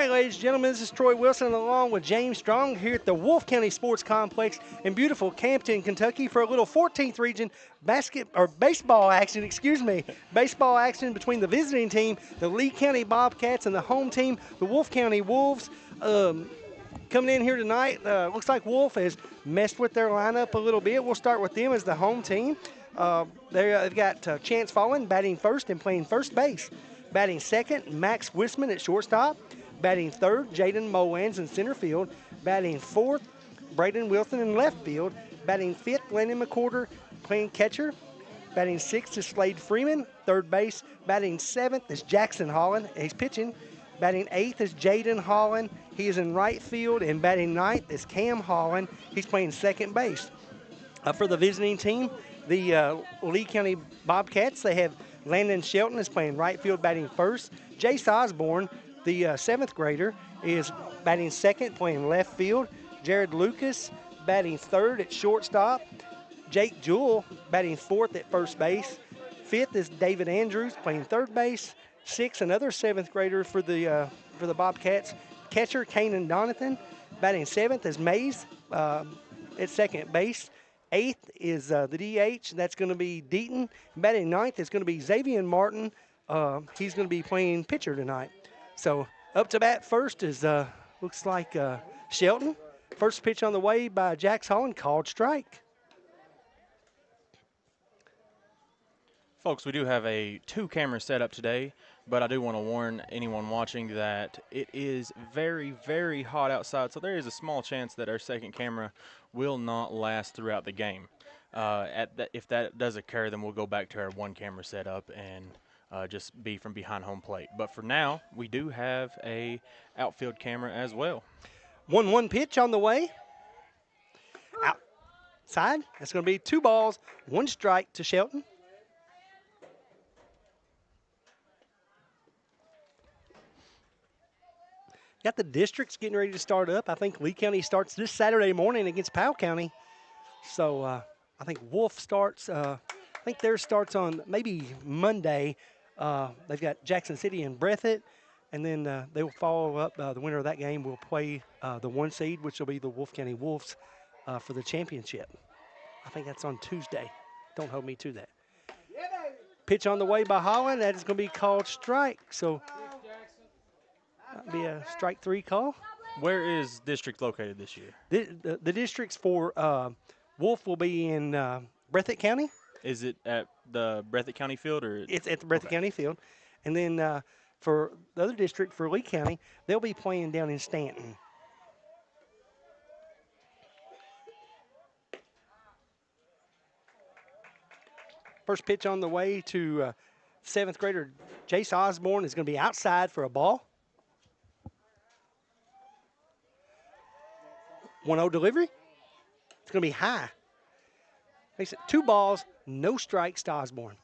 right, ladies and gentlemen, this is Troy Wilson along with James Strong here at the Wolfe County Sports Complex in beautiful Campton, Kentucky for a little 14th region baseball action, baseball action between the visiting team, the Lee County Bobcats, and the home team, the Wolfe County Wolves. Coming in here tonight, looks like Wolfe has messed with their lineup a little bit. We'll start with them as the home team. They've got Chance Fallen batting first and playing first base. Batting second, Max Wisman at shortstop. Batting third, Jaden Mowans in center field. Batting fourth, Braden Wilson in left field. Batting fifth, Landon McCorder playing catcher. Batting sixth is Slade Freeman, third base. Batting seventh is Jackson Holland. He's pitching. Batting eighth is Jaden Holland. He is in right field. And batting ninth is Cam Holland. He's playing second base. For the visiting team, the Lee County Bobcats, they have Landon Shelton is playing right field, batting first. Jace Osborne, the seventh grader, is batting second, playing left field. Jared Lucas batting third at shortstop. Jake Jewell batting fourth at first base. Fifth is David Andrews playing third base. Sixth, another seventh grader for the Bobcats. Catcher Kanan Donathan batting seventh is Mays at second base. Eighth is the DH. That's going to be Deaton. Batting ninth is going to be Xavier Martin. He's going to be playing pitcher tonight. So up to bat first is looks like Shelton. First pitch on the way by Jax Holland, called strike. Folks, we do have a 2-camera setup today, but I do want to warn anyone watching that it is very, very hot outside, so there is a small chance that our second camera will not last throughout the game. If that does occur, then we'll go back to our 1-camera setup and just be from behind home plate. But for now, we do have a outfield camera as well. 1-1 pitch on the way. Outside. That's going to be 2 balls, 1 strike to Shelton. Got the districts getting ready to start up. I think Lee County starts this Saturday morning against Powell County. So I think Wolfe starts, I think theirs starts on maybe Monday. They've got Jackson City and Breathitt. And then they will follow up. The winner of that game will play the 1 seed, which will be the Wolfe County Wolves for the championship. I think that's on Tuesday. Don't hold me to that. Pitch on the way by Holland. That is going to be called strike. So that'll be a strike 3 call. Where is district located this year? The districts for Wolfe will be in Breathitt County. Is it at the Breathitt County field? Or It's at the Breathitt County field. And then for the other district, for Lee County, they'll be playing down in Stanton. First pitch on the way to 7th grader Jace Osborne is going to be outside for a ball. 1-0 delivery. It's going to be high. Makes it 2 balls, no strikes to Osborne.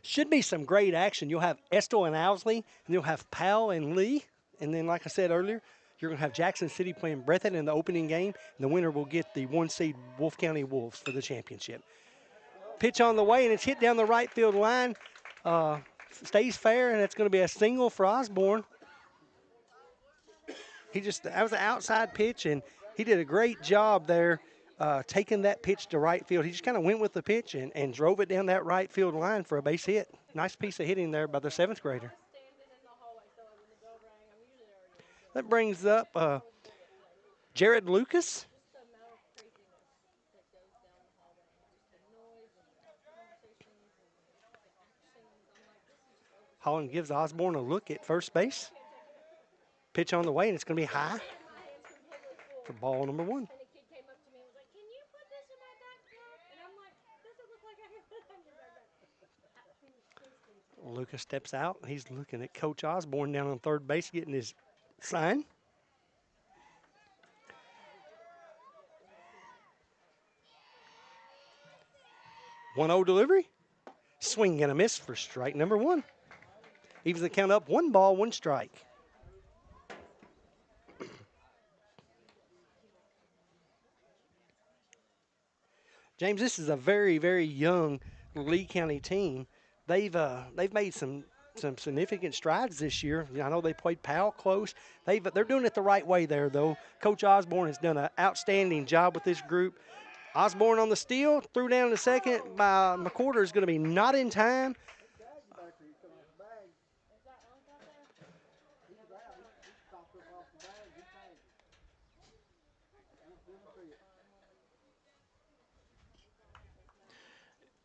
Should be some great action. You'll have Estill and Owsley, and you'll have Powell and Lee. And then, like I said earlier, you're going to have Jackson City playing Breathitt in the opening game, and the winner will get the 1 seed Wolfe County Wolves for the championship. Pitch on the way, and it's hit down the right field line. Stays fair, and it's going to be a single for Osborne. That was an outside pitch, and he did a great job there taking that pitch to right field. He just kind of went with the pitch and drove it down that right field line for a base hit. Nice piece of hitting there by the 7th grader. That brings up Jared Lucas. Holland gives Osborne a look at first base. Pitch on the way, and it's going to be high for ball number 1. Lucas steps out. He's looking at Coach Osborne down on third base, getting his sign. One 0 delivery. Swing and a miss for strike number 1. Evens the count up, 1 ball, 1 strike. James, this is a very, very young Lee County team. They've made some some significant strides this year. I know they played Powell close. They're doing it the right way there, though. Coach Osborne has done an outstanding job with this group. Osborne on the steal, threw down the second by McCorder is going to be not in time.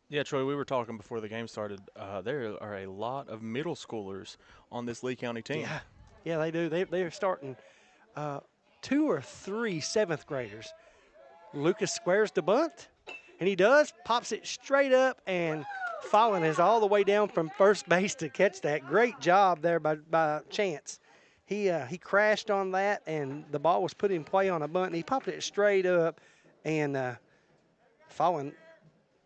Yeah, Troy, we were talking before the game started. There are a lot of middle schoolers on this Lee County team. Yeah, they do. They're starting 2 or 3 seventh graders. Lucas squares the bunt, and he does, pops it straight up, and Fallon is all the way down from first base to catch that. Great job there by Chance. He crashed on that, and the ball was put in play on a bunt, and he popped it straight up, and Fallon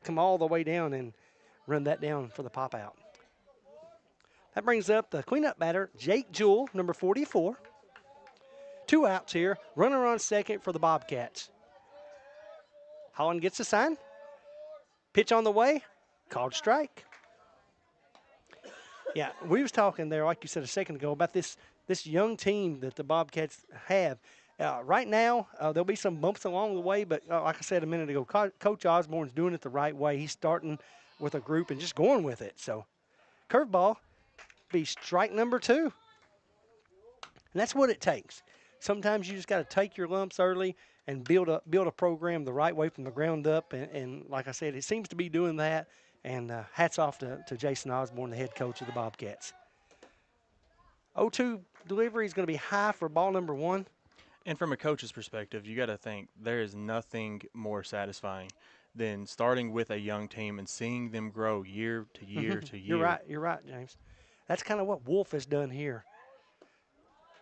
come all the way down and run that down for the pop out. That brings up the cleanup batter, Jake Jewell, number 44. 2 outs here, runner on second for the Bobcats. Holland gets a sign. Pitch on the way, called strike. Yeah, we was talking there, like you said a second ago, about this young team that the Bobcats have. Right now, there'll be some bumps along the way, but like I said a minute ago, Coach Osborne's doing it the right way. He's starting with a group and just going with it. So, curveball be strike number 2. And that's what it takes. Sometimes you just got to take your lumps early and build a program the right way from the ground up. And like I said, it seems to be doing that. And hats off to Jason Osborne, the head coach of the Bobcats. 0-2 delivery is going to be high for ball number 1. And from a coach's perspective, you got to think there is nothing more satisfying than starting with a young team and seeing them grow year to year to year. You're right, James. That's kind of what Wolfe has done here.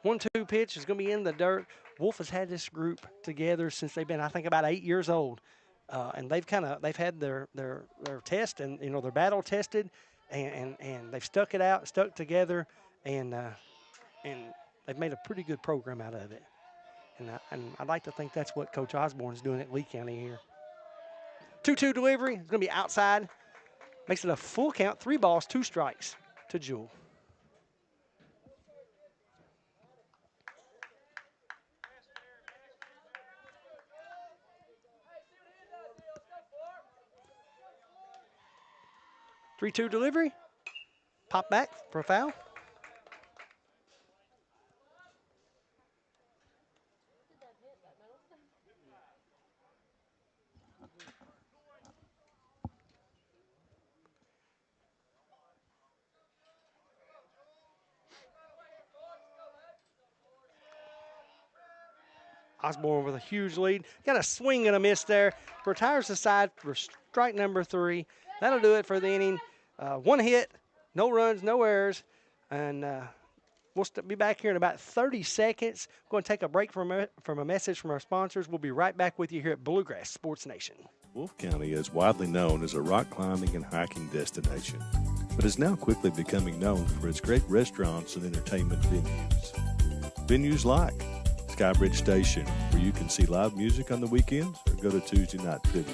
1-2 pitch is going to be in the dirt. Wolfe has had this group together since they've been, I think, about 8 years old, and they've had their test and their battle tested, and they've stuck it out, stuck together, and they've made a pretty good program out of it. And I'd like to think that's what Coach Osborne is doing at Lee County here. 2-2 delivery is going to be outside. Makes it a full count, 3 balls, 2 strikes to Jewell. Three-two delivery. Pop back for a foul. Osborne with a huge lead. Got a swing and a miss there. Retires the side for strike number 3. That'll do it for the inning. 1 hit, no runs, no errors. And we'll be back here in about 30 seconds. We're going to take a break from a message from our sponsors. We'll be right back with you here at Bluegrass Sports Nation. Wolfe County is widely known as a rock climbing and hiking destination, but is now quickly becoming known for its great restaurants and entertainment venues. Venues like Skybridge Station, where you can see live music on the weekends or go to Tuesday night trivia.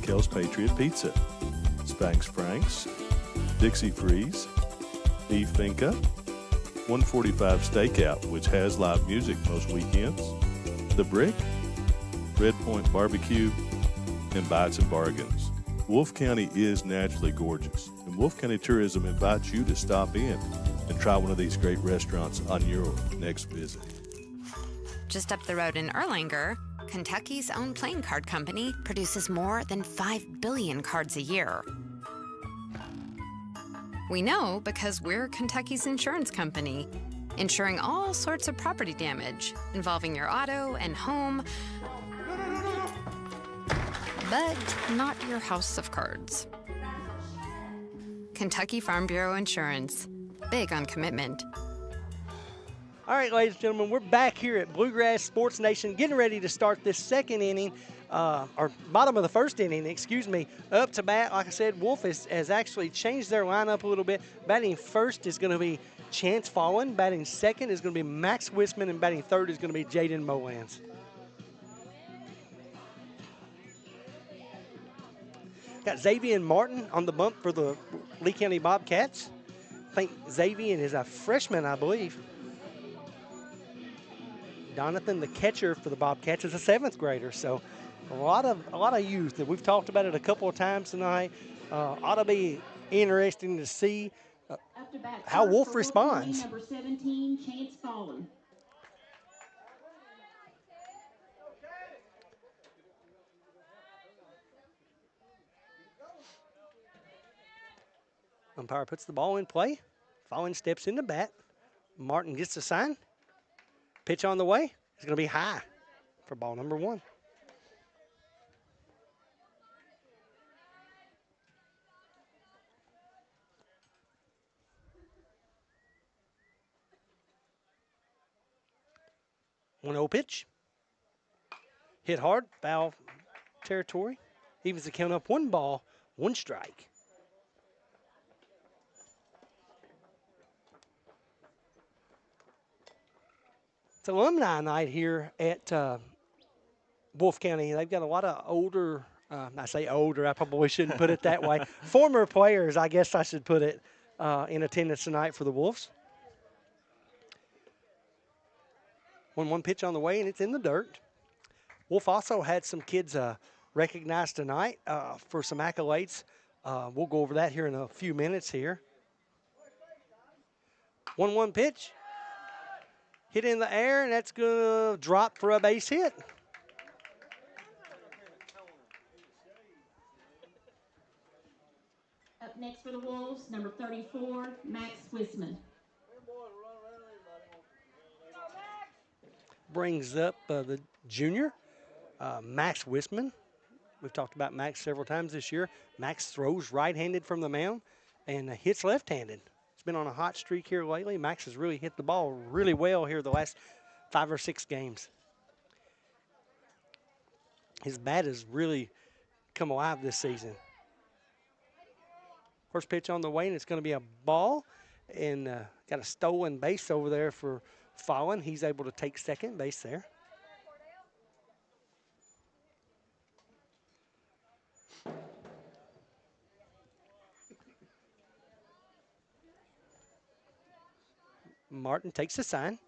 Kel's Patriot Pizza, Spanx Frank's, Dixie Freeze, Beef Finca, 145 Stakeout, which has live music most weekends, The Brick, Red Point Barbecue, and Bites and Bargains. Wolfe County is naturally gorgeous, and Wolfe County Tourism invites you to stop in and try one of these great restaurants on your next visit. Just up the road in Erlanger, Kentucky's own playing card company produces more than 5 billion cards a year. We know because we're Kentucky's insurance company, insuring all sorts of property damage involving your auto and home, but not your house of cards. Kentucky Farm Bureau Insurance, big on commitment. All right, ladies and gentlemen, we're back here at Bluegrass Sports Nation, getting ready to start this second inning, or bottom of the first inning, excuse me. Up to bat, like I said, Wolfe has actually changed their lineup a little bit. Batting first is going to be Chance Fallon. Batting second is going to be Max Wisman, and batting third is going to be Jaden Molans. Got Xavier Martin on the bump for the Lee County Bobcats. think Xavier is a freshman, I believe. Donathan, the catcher for the Bobcats, is a 7th grader. So a lot of youth that we've talked about it a couple of times tonight. Ought to be interesting to see how Wolfe responds. Number 17, Chance Fallen. Umpire puts the ball in play. Fallen steps in the bat. Martin gets the sign. Pitch on the way. It's going to be high for ball number 1. One 0 pitch. Hit hard, foul territory. Evens the count up 1 ball, 1 strike. It's alumni night here at Wolfe County. They've got a lot of older, I say older, I probably shouldn't put it that way. Former players, I guess I should put it, in attendance tonight for the Wolves. 1-1 pitch on the way, and it's in the dirt. Wolfe also had some kids recognized tonight for some accolades. We'll go over that here in a few minutes here. 1-1 pitch. Hit in the air, and that's going to drop for a base hit. Up next for the Wolves, number 34, Max Wisman. Brings up the junior, Max Wisman. We've talked about Max several times this year. Max throws right-handed from the mound and hits left-handed. He's been on a hot streak here lately. Max has really hit the ball really well here the last 5 or 6 games. His bat has really come alive this season. First pitch on the way, and it's going to be a ball. And got a stolen base over there for Fallen. He's able to take second base there. Martin takes the sign.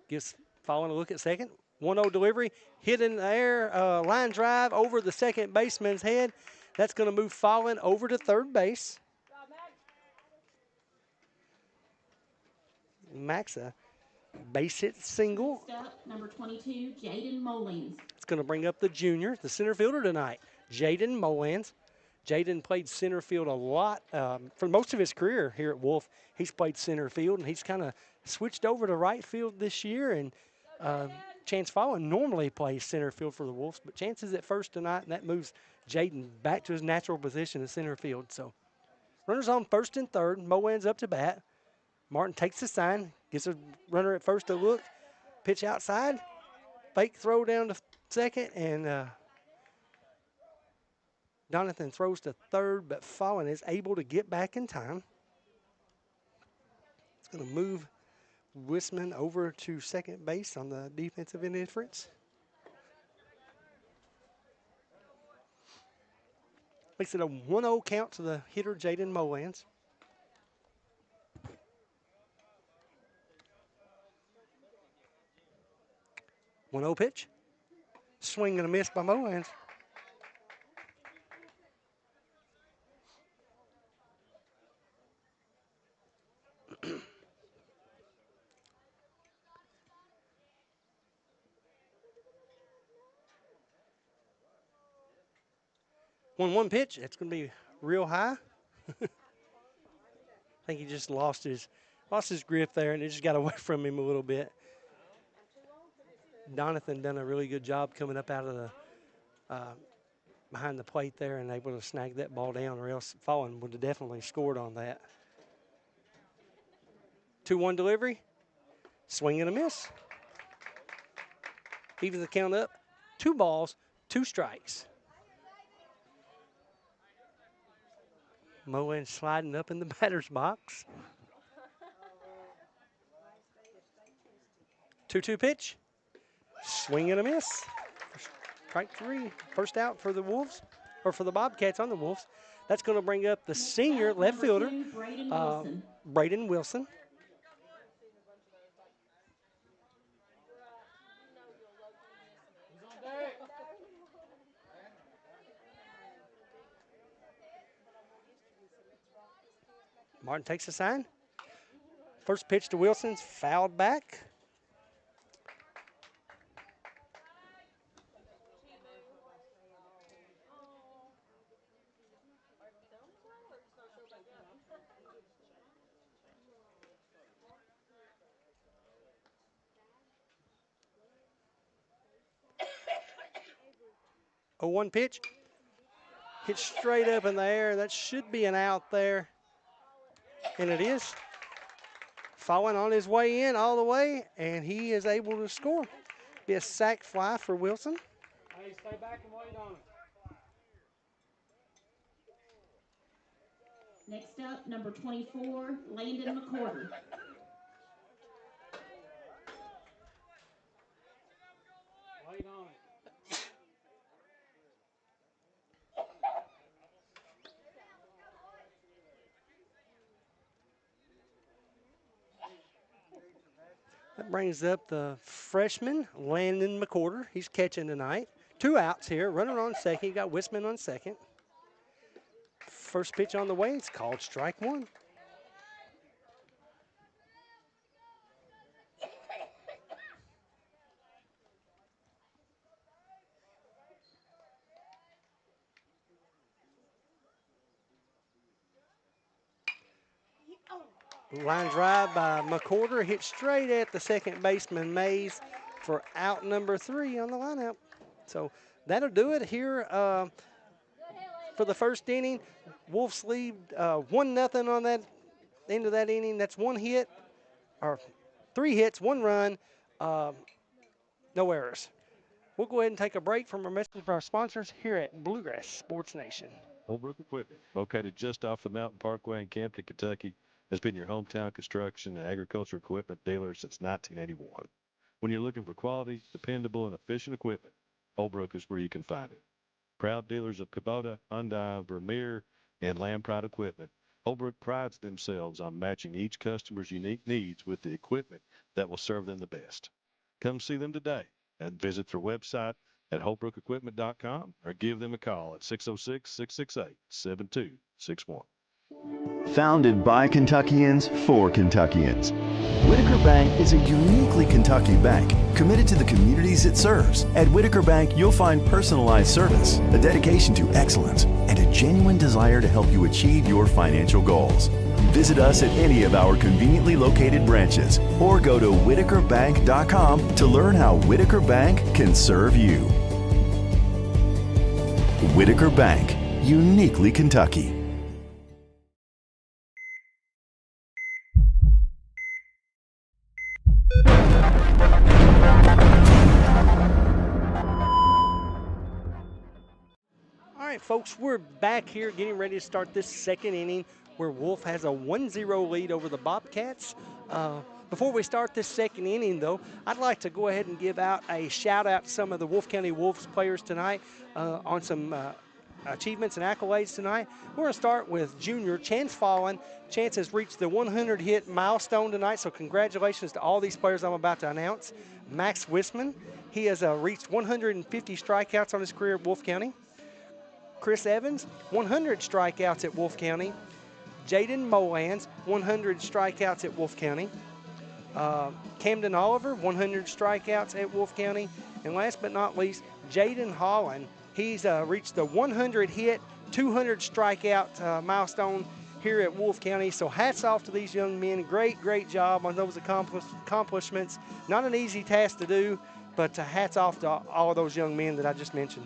Gives Fallen a look at second. 1-0 delivery. Hit in the air. Line drive over the second baseman's head. That's going to move Fallen over to third base. Max, a base hit single. Number 22, Jaden Mullins. It's going to bring up the junior, the center fielder tonight, Jaden Mullins. Jaden played center field a lot for most of his career here at Wolfe. He's played center field, and he's kind of switched over to right field this year. And Chance Fallen normally plays center field for the Wolves, but Chance is at first tonight, and that moves Jaden back to his natural position in center field. So runners on first and third. Mullins up to bat. Martin takes the sign, gives a runner at first a look, pitch outside, fake throw down to second, and Donathan throws to third, but Fallen is able to get back in time. It's going to move Wisman over to second base on the defensive indifference. Makes it a 1-0 count to the hitter, Jaden Mullins. One 0 pitch. Swing and a miss by Mullins. One pitch. It's going to be real high. I think he just lost his grip there, and it just got away from him a little bit. Donathan done a really good job coming up out of the behind the plate there and able to snag that ball down, or else Fallen would have definitely scored on that. 2-1 delivery. Swing and a miss. Evens the count up. 2 balls, 2 strikes. Mullins sliding up in the batter's box. 2-2 pitch. Swing and a miss. Strike 3. First out for the Wolves, or for the Bobcats on the Wolves. That's going to bring up the senior left fielder, Braden Wilson. Braden Wilson. Martin takes a sign. First pitch to Wilson's fouled back. A 1 pitch. Hit straight up in the air. That should be an out there. And it is. Falling on his way in all the way, and he is able to score. Be a sac fly for Wilson. Hey, stay back and wait on it. Next up, number 24, Landon McCorder. Wait on it. That brings up the freshman, Landon McCorder. He's catching tonight. 2 outs here. Runner on second. You got Wisman on second. First pitch on the way. It's called strike 1. Line drive by McCorder, hit straight at the second baseman, Mays, for out number 3 on the lineup. So that'll do it here for the first inning. Wolves lead 1-0 on that end of that inning. That's 1 hit, or 3 hits, 1 run, no errors. We'll go ahead and take a break from our message for our sponsors here at Bluegrass Sports Nation. Holbrook Equipment, located just off the Mountain Parkway in Campton, Kentucky, has been your hometown construction and agriculture equipment dealer since 1981. When you're looking for quality, dependable, and efficient equipment, Holbrook is where you can find it. Proud dealers of Kubota, Hyundai, Vermeer, and Lampride equipment, Holbrook prides themselves on matching each customer's unique needs with the equipment that will serve them the best. Come see them today and visit their website at holbrookequipment.com or give them a call at 606-668-7261. Founded by Kentuckians for Kentuckians, Whitaker Bank is a uniquely Kentucky bank committed to the communities it serves. At Whitaker Bank, you'll find personalized service, a dedication to excellence, and a genuine desire to help you achieve your financial goals. Visit us at any of our conveniently located branches or go to whitakerbank.com to learn how Whitaker Bank can serve you. Whitaker Bank, uniquely Kentucky. All right, folks, we're back here getting ready to start this second inning where Wolfe has a 1-0 lead over the Bobcats. Before we start this second inning, though, I'd like to go ahead and give out a shout-out to some of the Wolfe County Wolves players tonight on some achievements and accolades tonight. We're going to start with junior Chance Fallon. Chance has reached the 100-hit milestone tonight, so congratulations to all these players I'm about to announce. Max Wisman, he has reached 150 strikeouts on his career at Wolfe County. Chris Evans, 100 strikeouts at Wolfe County. Jaden Molans, 100 strikeouts at Wolfe County. Camden Oliver, 100 strikeouts at Wolfe County. And last but not least, Jaden Holland. He's reached the 100-hit, 200 strikeout milestone here at Wolfe County. So hats off to these young men. Great, great job on those accomplishments. Not an easy task to do, but hats off to all of those young men that I just mentioned.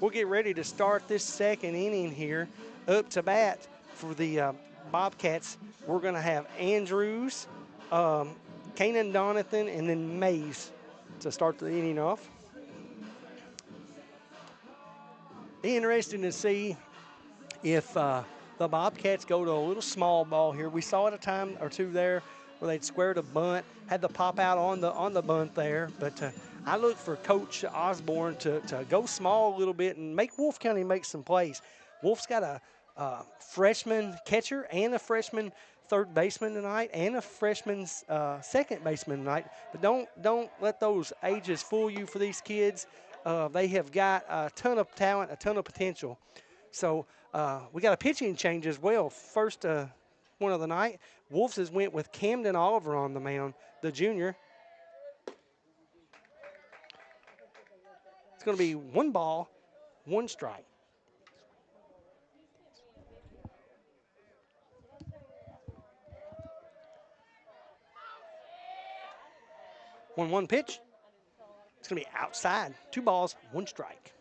We'll get ready to start this second inning here. Up to bat for the Bobcats, we're going to have Andrews, Kanan Donathan, and then Mays to start the inning off. Be interesting to see if the Bobcats go to a little small ball here. We saw it a time or two there where they'd squared a bunt, had the pop out on the bunt there, but I look for Coach Osborne to go small a little bit and make Wolfe County make some plays. Wolfe's got a freshman catcher and a freshman third baseman tonight and a freshman second baseman tonight. But don't let those ages fool you for these kids. They have got a ton of talent, a ton of potential. So we got a pitching change as well. First one of the night, Wolves has went with Camden Oliver on the mound, the junior. It's going to be 1 ball, 1 strike. One pitch. It's going to be outside. 2 balls, 1 strike.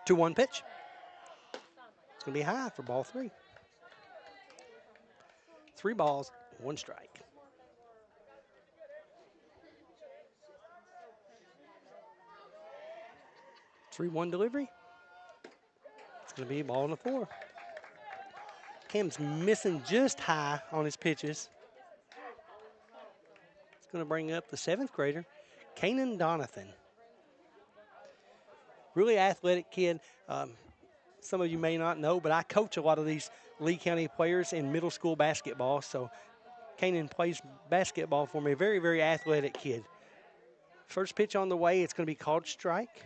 Two one pitch. It's going to be high for ball 3. 3 balls, 1 strike. Three-one delivery. It's going to be ball on the 4. Cam's missing just high on his pitches. It's going to bring up the 7th grader, Kanan Donathan. Really athletic kid. Some of you may not know, but I coach a lot of these Lee County players in middle school basketball. So Kanan plays basketball for me. Very, very athletic kid. First pitch on the way. It's going to be called strike.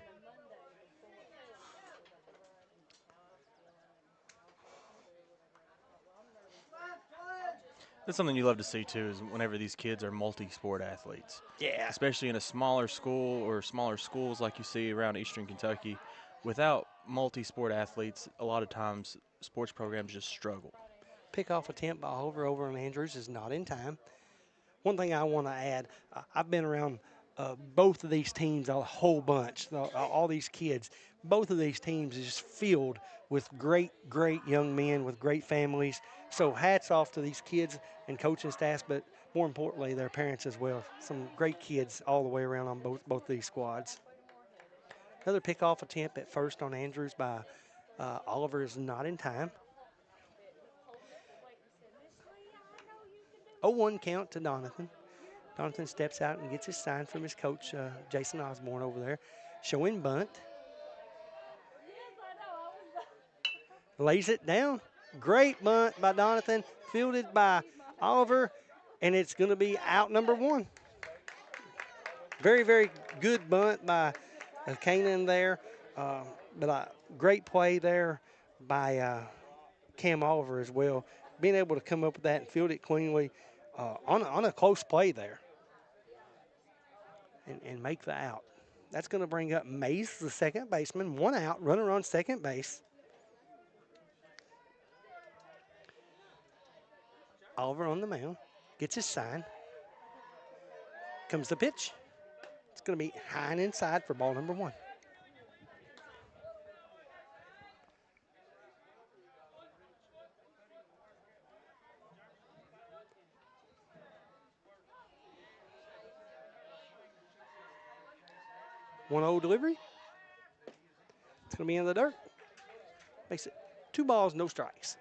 That's something you love to see, too, is whenever these kids are multi-sport athletes. Yeah. Especially in a smaller school or smaller schools like you see around Eastern Kentucky. Without multi-sport athletes, a lot of times sports programs just struggle. Pickoff attempt by over on Andrews is not in time. One thing I want to add, I've been around both of these teams a whole bunch, all these kids. Both of these teams is just filled with great, great young men with great families. So hats off to these kids and coaching staffs, but more importantly, their parents as well. Some great kids all the way around on both these squads. Another pickoff attempt at first on Andrews by Oliver is not in time. 0-1 count to Donathan. Donathan steps out and gets his sign from his coach, Jason Osborne, over there. Showing bunt. Lays it down. Great bunt by Donathan, fielded by Oliver, and it's going to be out number 1. Very, very good bunt by Kanan there, but a great play there by Cam Oliver as well. Being able to come up with that and field it cleanly on a close play there and make the out. That's going to bring up Mays, the second baseman. 1 out, runner on second base. Oliver on the mound, gets his sign. Comes the pitch. It's going to be high and inside for ball number 1. One old delivery. It's going to be in the dirt. Makes it 2 balls, no strikes.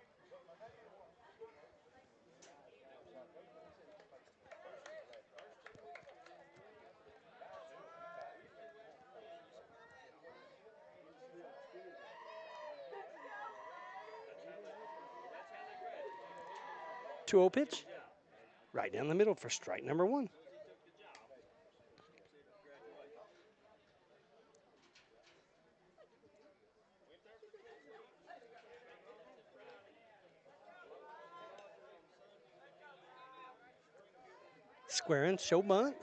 Two-0 pitch. Right down the middle for strike number 1. Squaring, show bunt.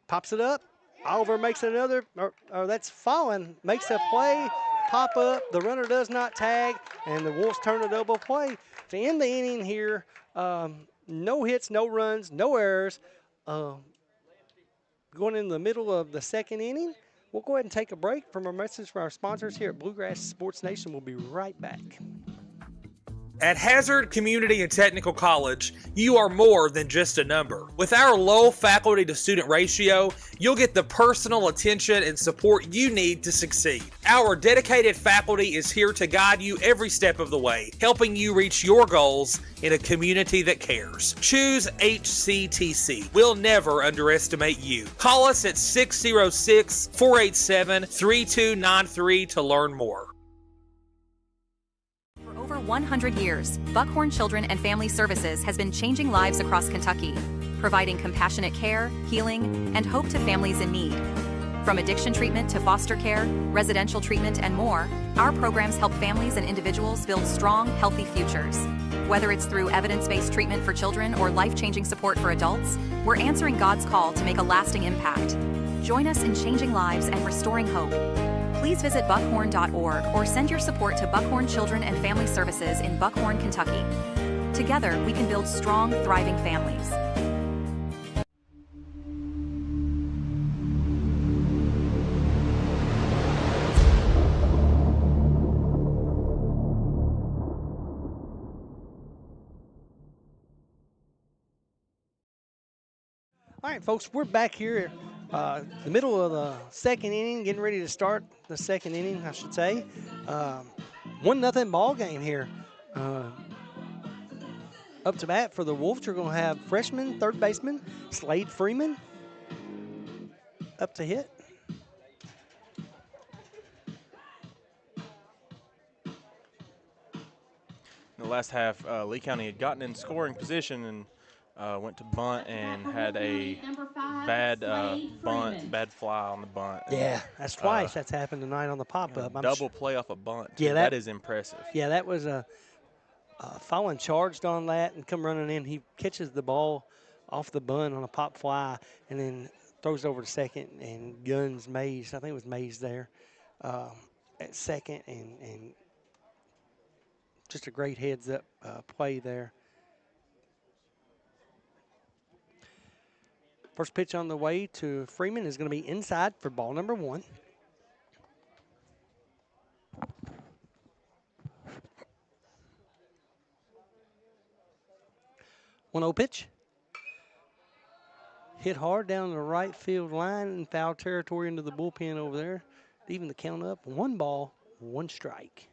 Pops it up. Oliver makes another, or that's falling, makes a play, pop up. The runner does not tag, and the Wolves turn a double play. To end the inning here, no hits, no runs, no errors. Going in the middle of the second inning, we'll go ahead and take a break from our message from our sponsors here at Bluegrass Sports Nation. We'll be right back. At Hazard Community and Technical College, you are more than just a number. With our low faculty to student ratio, you'll get the personal attention and support you need to succeed. Our dedicated faculty is here to guide you every step of the way, helping you reach your goals in a community that cares. Choose HCTC. We'll never underestimate you. Call us at 606-487-3293 to learn more. For over 100 years, Buckhorn Children and Family Services has been changing lives across Kentucky, providing compassionate care, healing, and hope to families in need. From addiction treatment to foster care, residential treatment, and more, our programs help families and individuals build strong, healthy futures. Whether it's through evidence-based treatment for children or life-changing support for adults, we're answering God's call to make a lasting impact. Join us in changing lives and restoring hope. Please visit buckhorn.org or send your support to Buckhorn Children and Family Services in Buckhorn, Kentucky. Together, we can build strong, thriving families. All right, folks, we're back here the middle of the second inning, getting ready to start the second inning, I should say. 1-0 ball game here. Up to bat for the Wolves, you're going to have freshman third baseman Slade Freeman up to hit. In the last half, Lee County had gotten in scoring position and went to bunt and had a bad bad fly on the bunt. Yeah, that's twice that's happened tonight on the pop-up. Double play off a bunt. Yeah, that is impressive. Yeah, that was a Fallon charged on that and come running in. He catches the ball off the bunt on a pop fly and then throws over to second and guns Mays. I think it was Mays there at second and just a great heads-up play there. First pitch on the way to Freeman is going to be inside for ball number 1. One 0 pitch. Hit hard down the right field line and foul territory into the bullpen over there. Even the count up. 1 ball, 1 strike.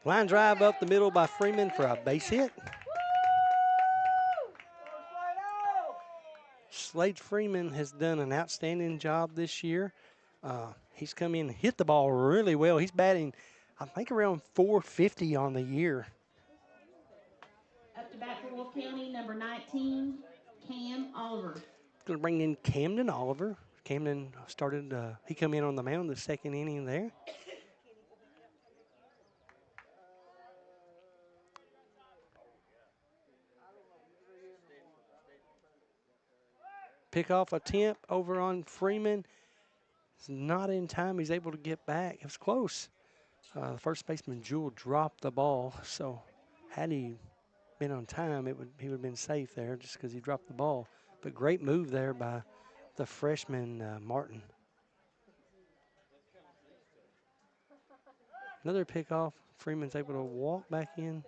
Line drive up the middle by Freeman for a base hit. Slade Freeman has done an outstanding job this year. He's come in and hit the ball really well. He's batting, I think, around .450 on the year. Up to bat for Wolfe County, number 19, Cam Oliver. Going to bring in Camden Oliver. Camden started, he come in on the mound the second inning there. Pickoff attempt over on Freeman. It's not in time. He's able to get back. It was close. The first baseman, Jewell, dropped the ball. So had he been on time, he would have been safe there just because he dropped the ball. But great move there by the freshman, Martin. Another pickoff. Freeman's able to walk back in.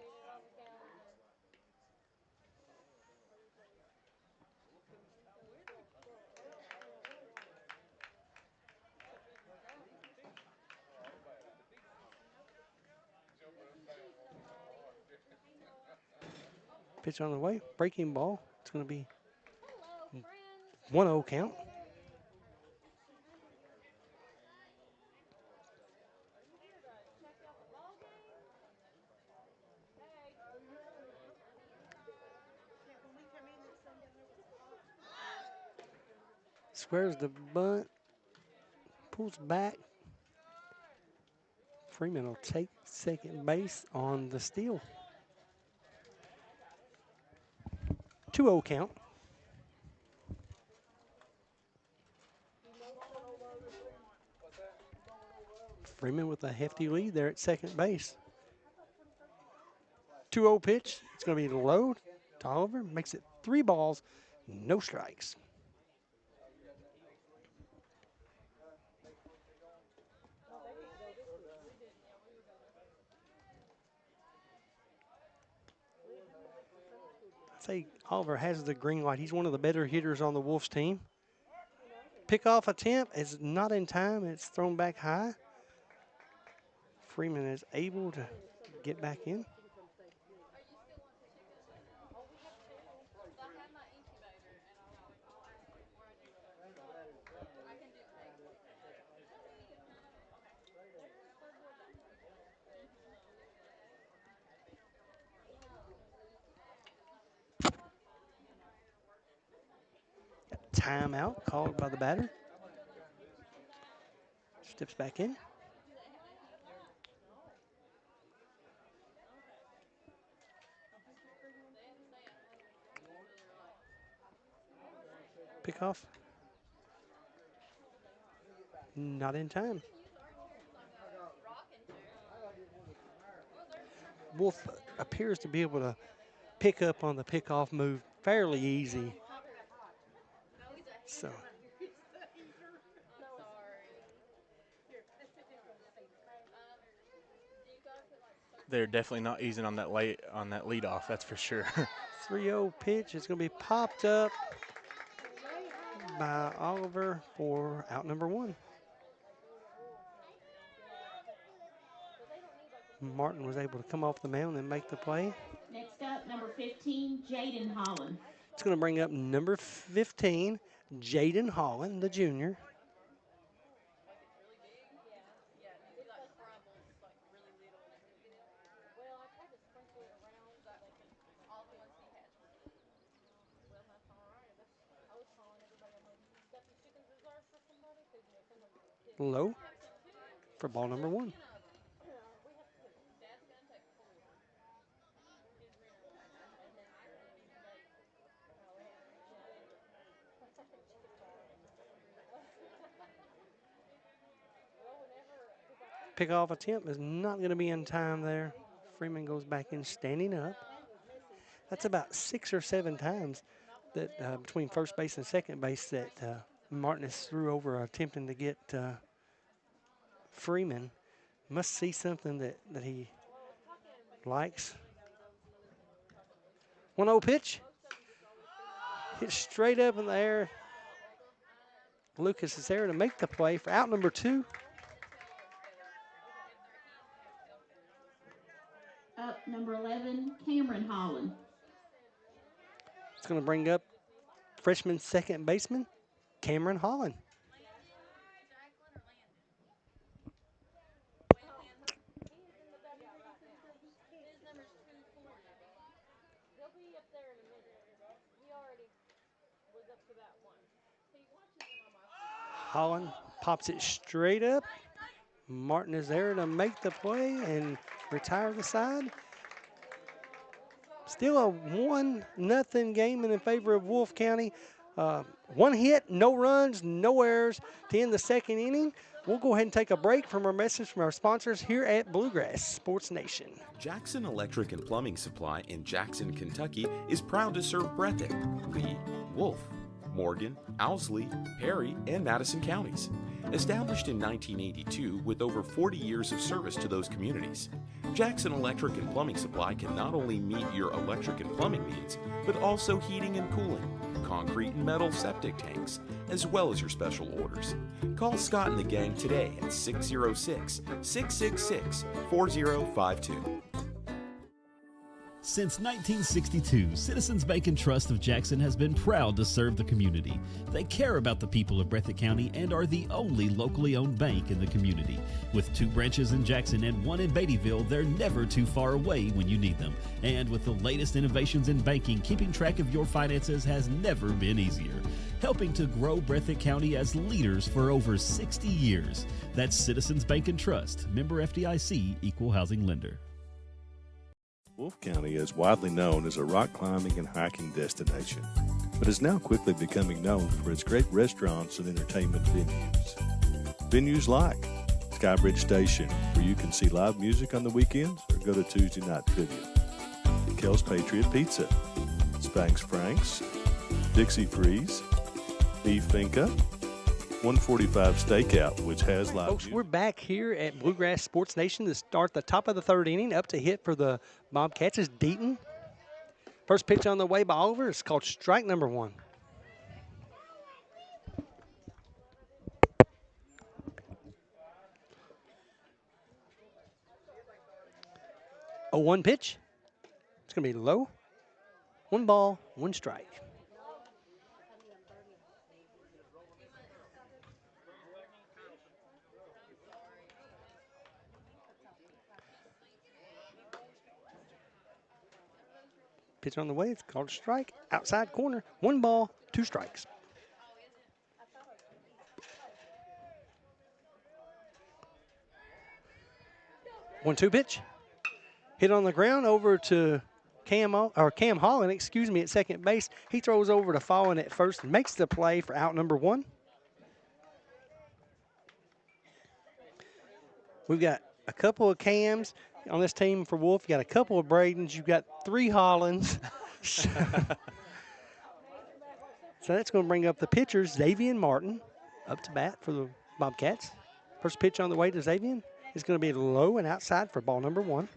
Pitch on the way, breaking ball. It's going to be 1-0 count. Squares the bunt, pulls back. Freeman will take second base on the steal. 2-0 count. Freeman with a hefty lead there at second base. 2-0 pitch. It's going to be low. to Oliver. Makes it 3 balls, no strikes. I'd say Oliver has the green light. He's one of the better hitters on the Wolves team. Pickoff attempt is not in time. It's thrown back high. Freeman is able to get back in. Timeout called by the batter. Steps back in. Pickoff. Not in time. Wolfe appears to be able to pick up on the pickoff move fairly easy. So they're definitely not easing on that lead off, that's for sure. 3-0 pitch is going to be popped up by Oliver for out number 1. Martin was able to come off the mound and make the play. Next up, number 15, Jaden Holland. It's going to bring up number 15, Jaden Holland, the junior. Low for ball number 1. Pickoff attempt is not going to be in time there. Freeman goes back in standing up. That's about 6 or 7 times that between first base and second base that Martinez threw over attempting to get Freeman. Must see something that he likes. 1-0 pitch. Hit straight up in the air. Lucas is there to make the play for out number 2. Up number 11, Cameron Holland. It's going to bring up freshman second baseman, Cameron Holland. Holland pops it straight up. Martin is there to make the play and retire the side. Still a 1-0 game in favor of Wolfe County. 1 hit, no runs, no errors to end the second inning. We'll go ahead and take a break from our message from our sponsors here at Bluegrass Sports Nation. Jackson Electric and Plumbing Supply in Jackson, Kentucky is proud to serve Breathitt, Lee, Wolfe, Morgan, Owsley, Perry, and Madison counties. Established in 1982 with over 40 years of service to those communities, Jackson Electric and Plumbing Supply can not only meet your electric and plumbing needs, but also heating and cooling, concrete and metal septic tanks, as well as your special orders. Call Scott and the gang today at 606-666-4052. Since 1962, Citizens Bank and Trust of Jackson has been proud to serve the community. They care about the people of Breathitt County and are the only locally owned bank in the community. With 2 branches in Jackson and 1 in Beattyville, they're never too far away when you need them. And with the latest innovations in banking, keeping track of your finances has never been easier. Helping to grow Breathitt County as leaders for over 60 years. That's Citizens Bank and Trust, member FDIC, equal housing lender. Wolfe County is widely known as a rock climbing and hiking destination, but is now quickly becoming known for its great restaurants and entertainment venues. Venues like Skybridge Station, where you can see live music on the weekends or go to Tuesday night trivia. Kel's Patriot Pizza, Spanx Franks, Dixie Freeze, Beef Finca, 145 Stakeout, which has live Folks, we're back here at Bluegrass Sports Nation to start the top of the third inning. Up to hit for the Bobcats is Deaton. First pitch on the way by Oliver. It's called strike number 1. A 1 pitch. It's going to be low. 1 ball, 1 strike. Pitch on the way. It's called a strike. Outside corner. 1 ball, 2 strikes. One-two pitch. Hit on the ground over to Cam Holland, at second base. He throws over to Fallon at first and makes the play for out number 1. We've got a couple of Cams on this team for Wolfe. You got a couple of Bradens. You've got 3 Hollands. So that's going to bring up the pitchers, Xavier Martin, up to bat for the Bobcats. First pitch on the way to Xavier is going to be low and outside for ball number 1.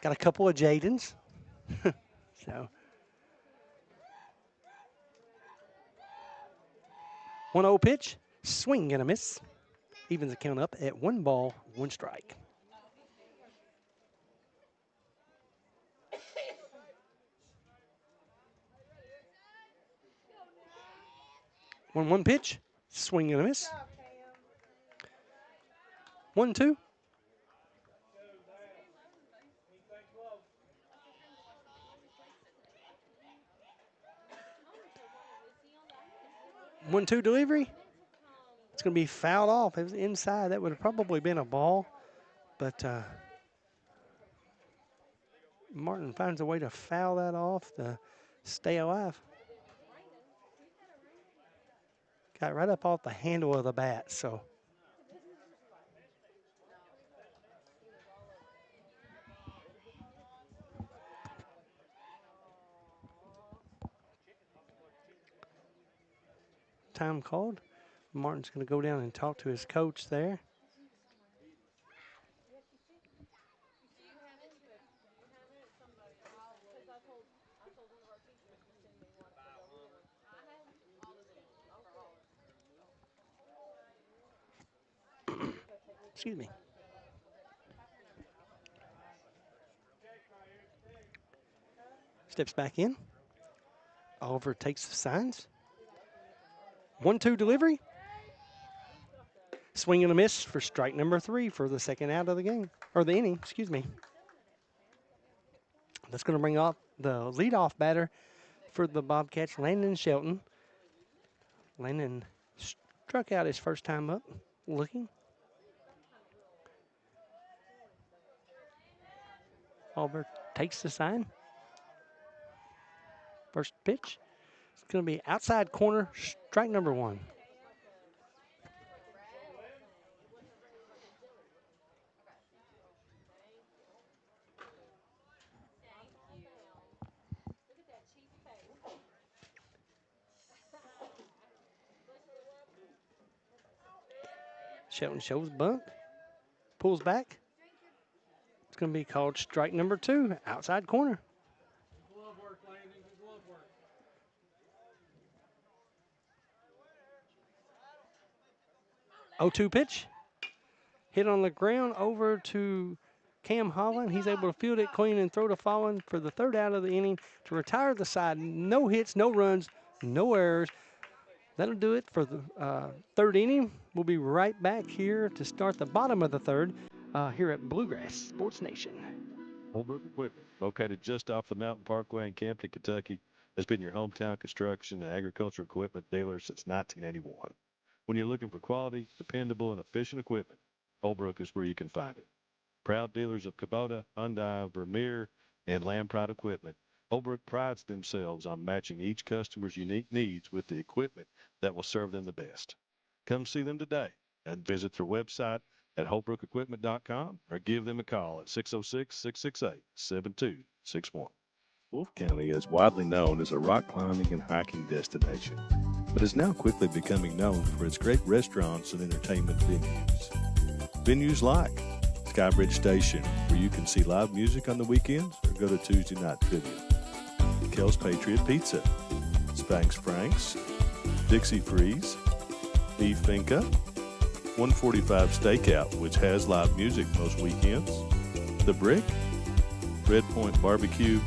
Got a couple of Jadens. So 1-0 pitch, swing and a miss. Evens the count up at 1 ball, 1 strike. One pitch, swing and a miss. 1-2. One-two delivery. It's going to be fouled off. If it was inside, that would have probably been a ball. But Martin finds a way to foul that off to stay alive. Got right up off the handle of the bat, so. Time called. Martin's going to go down and talk to his coach there. Excuse me. Steps back in. Oliver takes the signs. 1-2 delivery. Swing and a miss for strike number 3 for the second out of the game, or the inning, excuse me. That's going to bring up the leadoff batter for the Bobcats, Landon Shelton. Landon struck out his first time up, looking. Oliver takes the sign. First pitch. It's going to be outside corner, strike number 1. Shelton shows bunt, pulls back. It's going to be called strike number 2, outside corner. Glove work, Landon. Good glove work. 0-2 pitch. Hit on the ground over to Cam Holland. He's able to field it clean and throw to Fallon for the third out of the inning to retire the side. No hits, no runs, no errors. That'll do it for the third inning. We'll be right back here to start the bottom of the third here at Bluegrass Sports Nation. Holbrook Equipment, located just off the Mountain Parkway in Campton, Kentucky, has been your hometown construction and agricultural equipment dealer since 1981. When you're looking for quality, dependable, and efficient equipment, Holbrook is where you can find it. Proud dealers of Kubota, Hyundai, Vermeer, and Lampride equipment, Holbrook prides themselves on matching each customer's unique needs with the equipment that will serve them the best. Come see them today and visit their website at holbrookequipment.com or give them a call at 606-668-7261. Wolfe County is widely known as a rock climbing and hiking destination, but is now quickly becoming known for its great restaurants and entertainment venues. Venues like Skybridge Station, where you can see live music on the weekends or go to Tuesday night trivia. Kel's Patriot Pizza, Spanx Frank's, Dixie Freeze, Beef Finca, 145 Stakeout, which has live music most weekends, The Brick, Red Point Barbecue,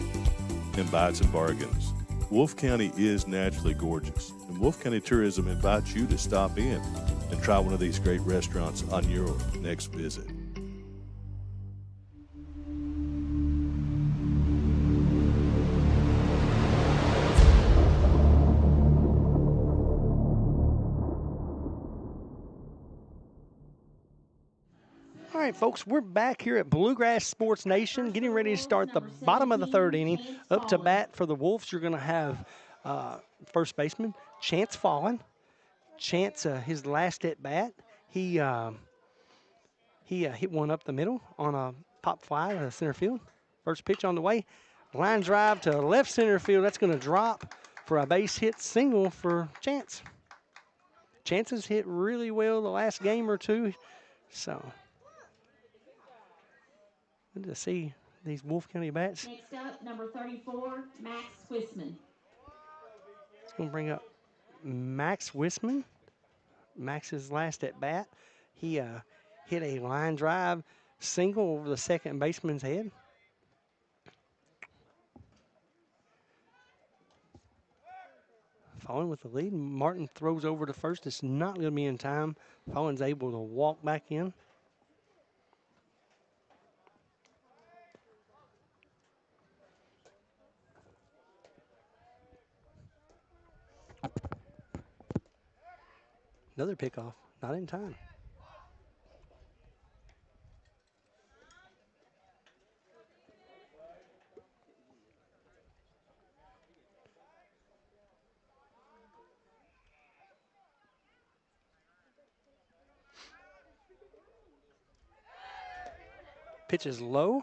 and Bites and Bargains. Wolfe County is naturally gorgeous, and Wolfe County Tourism invites you to stop in and try one of these great restaurants on your next visit. All right, folks, we're back here at Bluegrass Sports Nation, getting ready to start the bottom of the third inning. Up to bat for the Wolves, you're going to have first baseman Chance Fallon. Chance, his last at bat, he hit one up the middle on a pop fly to center field. First pitch on the way, line drive to left center field. That's going to drop for a base hit single for Chance. Chance has hit really well the last game or two, so good to see these Wolfe County bats. Next up, number 34, Max Swissman. It's going to bring up Max Wisman. Max's last at bat. He hit a line drive single over the second baseman's head. Fallon with the lead. Martin throws over to first. It's not going to be in time. Fallon's able to walk back in. Another pickoff, not in time. Pitch is low.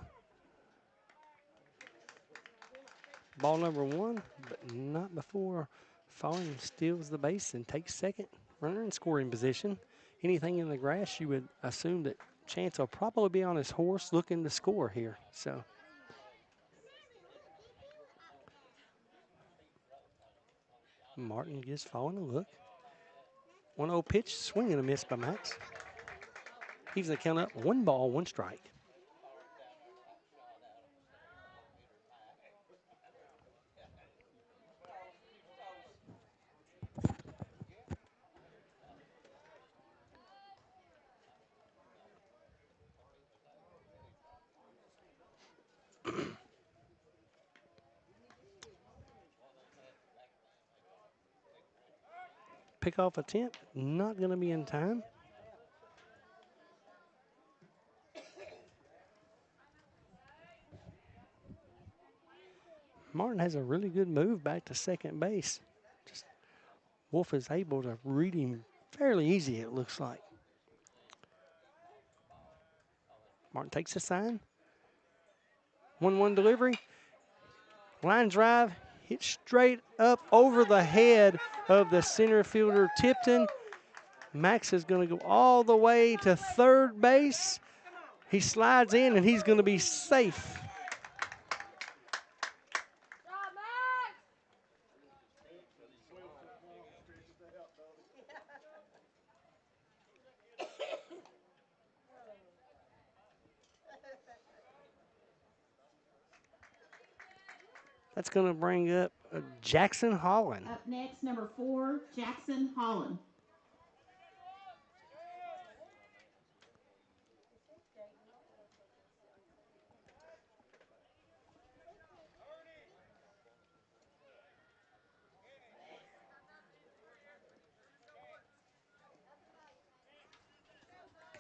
Ball number one, but not before Fallon steals the base and takes second. Runner in scoring position. Anything in the grass, you would assume that Chance will probably be on his horse looking to score here. So Martin gives Fallon a look. 1-0 pitch, swing and a miss by Max. He's going to count up 1 ball, 1 strike. Pickoff attempt, not going to be in time. Martin has a really good move back to second base. Just Wolfe is able to read him fairly easy, it looks like. Martin takes the sign. 1-1 delivery. Line drive, hit straight up over the head of the center fielder Tipton. Max is going to go all the way to third base. He slides in and he's going to be safe. That's going to bring up Jackson Holland. Up next, number 4, Jackson Holland.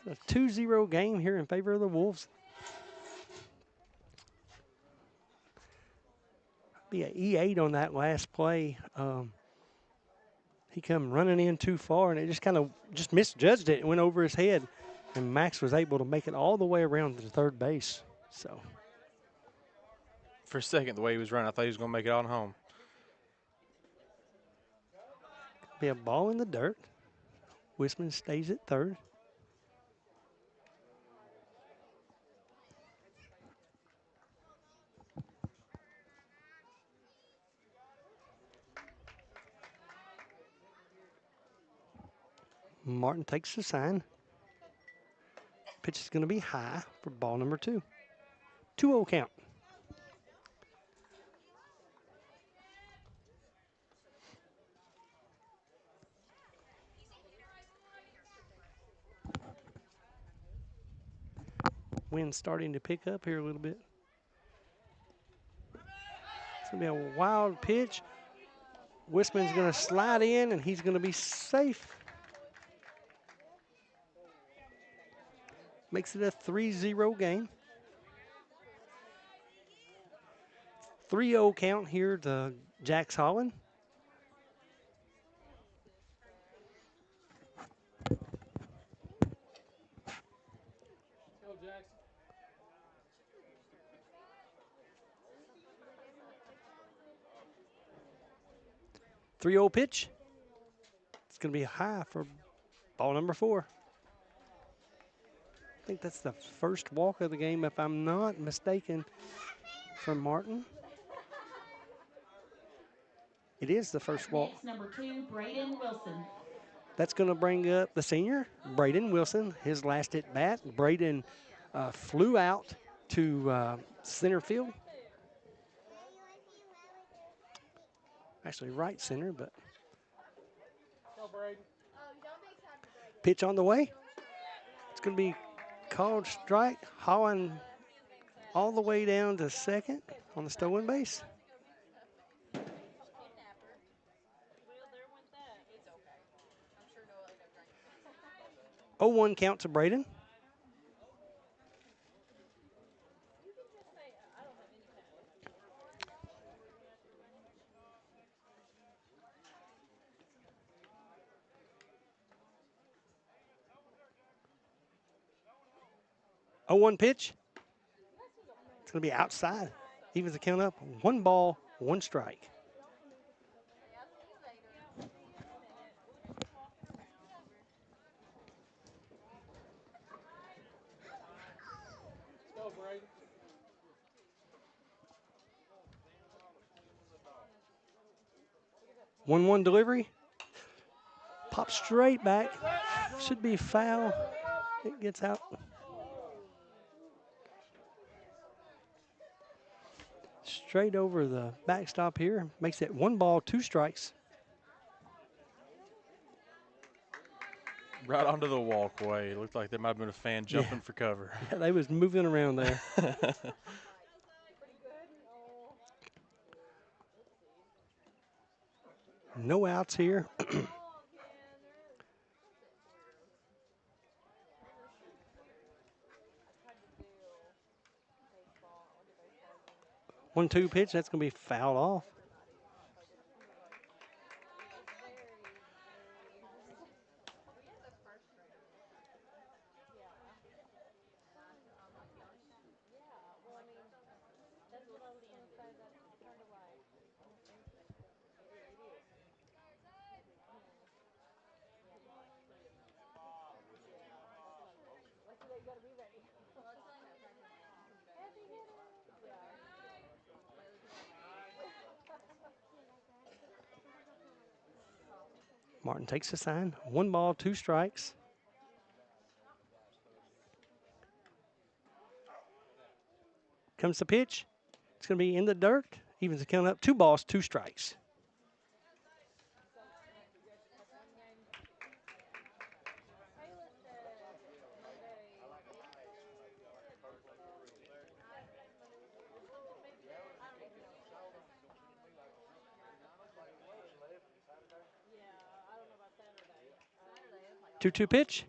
A 2-0 game here in favor of the Wolves. Be an E8 on that last play. He come running in too far, and it just kind of just misjudged it and went over his head. And Max was able to make it all the way around to third base. So For a second, the way he was running, I thought he was going to make it on home. Be a ball in the dirt. Wisman stays at third. Martin takes the sign. Pitch is going to be high for ball number 2. 2-0 count. Wind starting to pick up here a little bit. It's going to be a wild pitch. Wisman's going to slide in, and he's going to be safe. Makes it a 3-0 game. 3-0 count here to Jax Holland. Go, Jackson. 3-0 pitch. It's going to be high for ball number 4. I think that's the first walk of the game, if I'm not mistaken, for Martin. It is the first walk. Next, number 2, Braden Wilson. That's going to bring up the senior, Braden Wilson, his last at bat. Braden flew out to center field. Actually, right center, but pitch on the way. It's going to be called strike. Holland all the way down to second on the stolen base. 0-1 count to Braden. Oh, 1 pitch. It's going to be outside. Evens the count up. 1 ball, 1 strike. Go, Braden. One delivery. Pop straight back. Should be foul. It gets out. Straight over the backstop here. Makes it 1 ball, 2 strikes. Right onto the walkway. It looked like there might have been a fan jumping for cover. Yeah, they was moving around there. No outs here. 1-2 pitch. That's going to be fouled off. Martin takes the sign. 1 ball, 2 strikes. Comes the pitch. It's going to be in the dirt. Evens the count up. 2 balls, 2 strikes. Two pitch.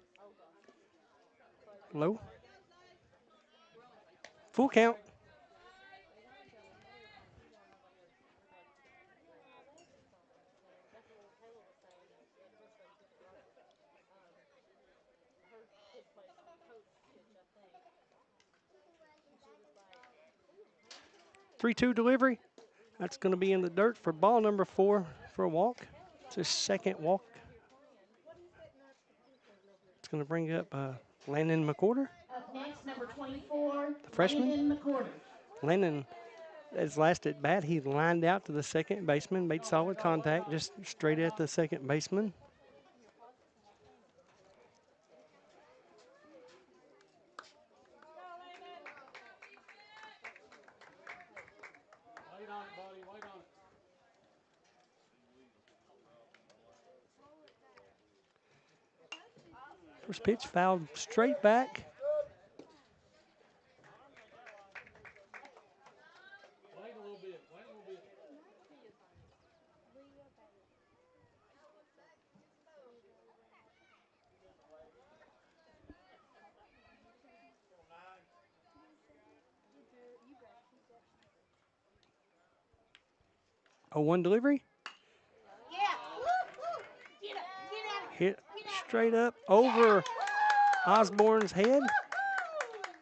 Low. Full count. 3-2 delivery. That's going to be in the dirt for ball number 4 for a walk. It's his second walk. It's going to bring up Landon McCorder. Up next, number 24, The freshman. Landon McCorder. Landon, his last at bat, he lined out to the second baseman, made solid contact, just straight at the second baseman. Wait on it, buddy. Wait on it. First pitch fouled straight back. Wait a little bit. Wait a little bit. A 1 delivery. Yeah. Get up. Get out. Hit straight up over Osborne's head.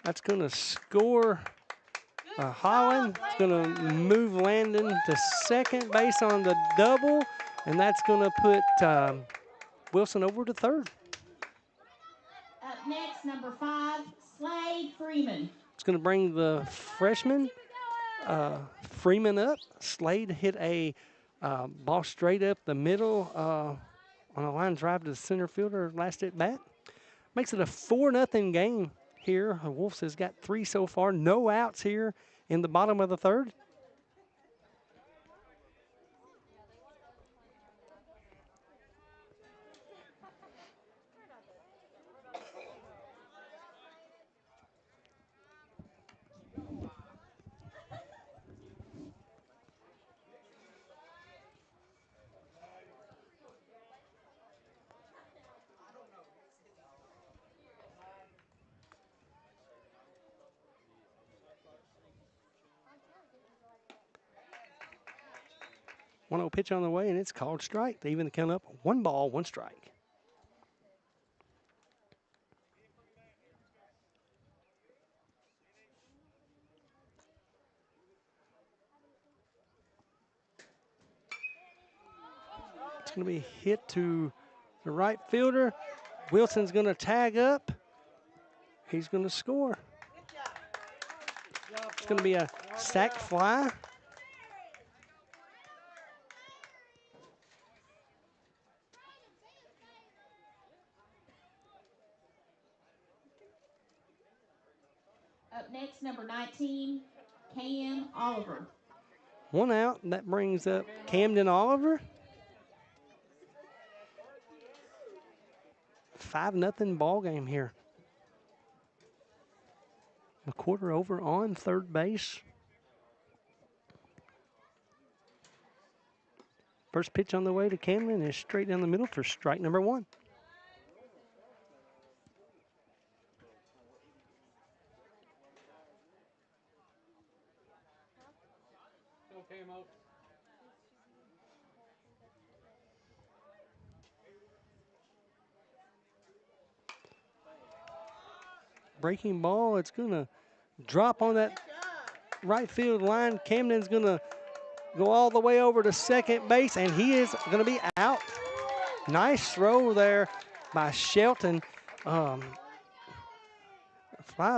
That's going to score Holland. It's going to move Landon to second base on the double, and that's going to put Wilson over to third. Up next, number 5, Slade Freeman. It's going to bring the freshman Freeman up. Slade hit a ball straight up the middle on a line drive to the center fielder last at bat. Makes it a 4-0 game here. The Wolves has got 3 so far. No outs here in the bottom of the third. One 0 pitch on the way, and it's called strike. They even count up 1 ball, 1 strike. It's going to be hit to the right fielder. Wilson's going to tag up. He's going to score. It's going to be a sac fly. Up next, number 19, Cam Oliver. 1 out, and that brings up Camden Oliver. 5-0 ball game here. McCorder over on third base. First pitch on the way to Camden is straight down the middle for strike number 1. Go, Camo. Breaking ball, it's going to drop on that right field line. Camden's going to go all the way over to second base, and he is going to be out. Nice throw there by Shelton. Fly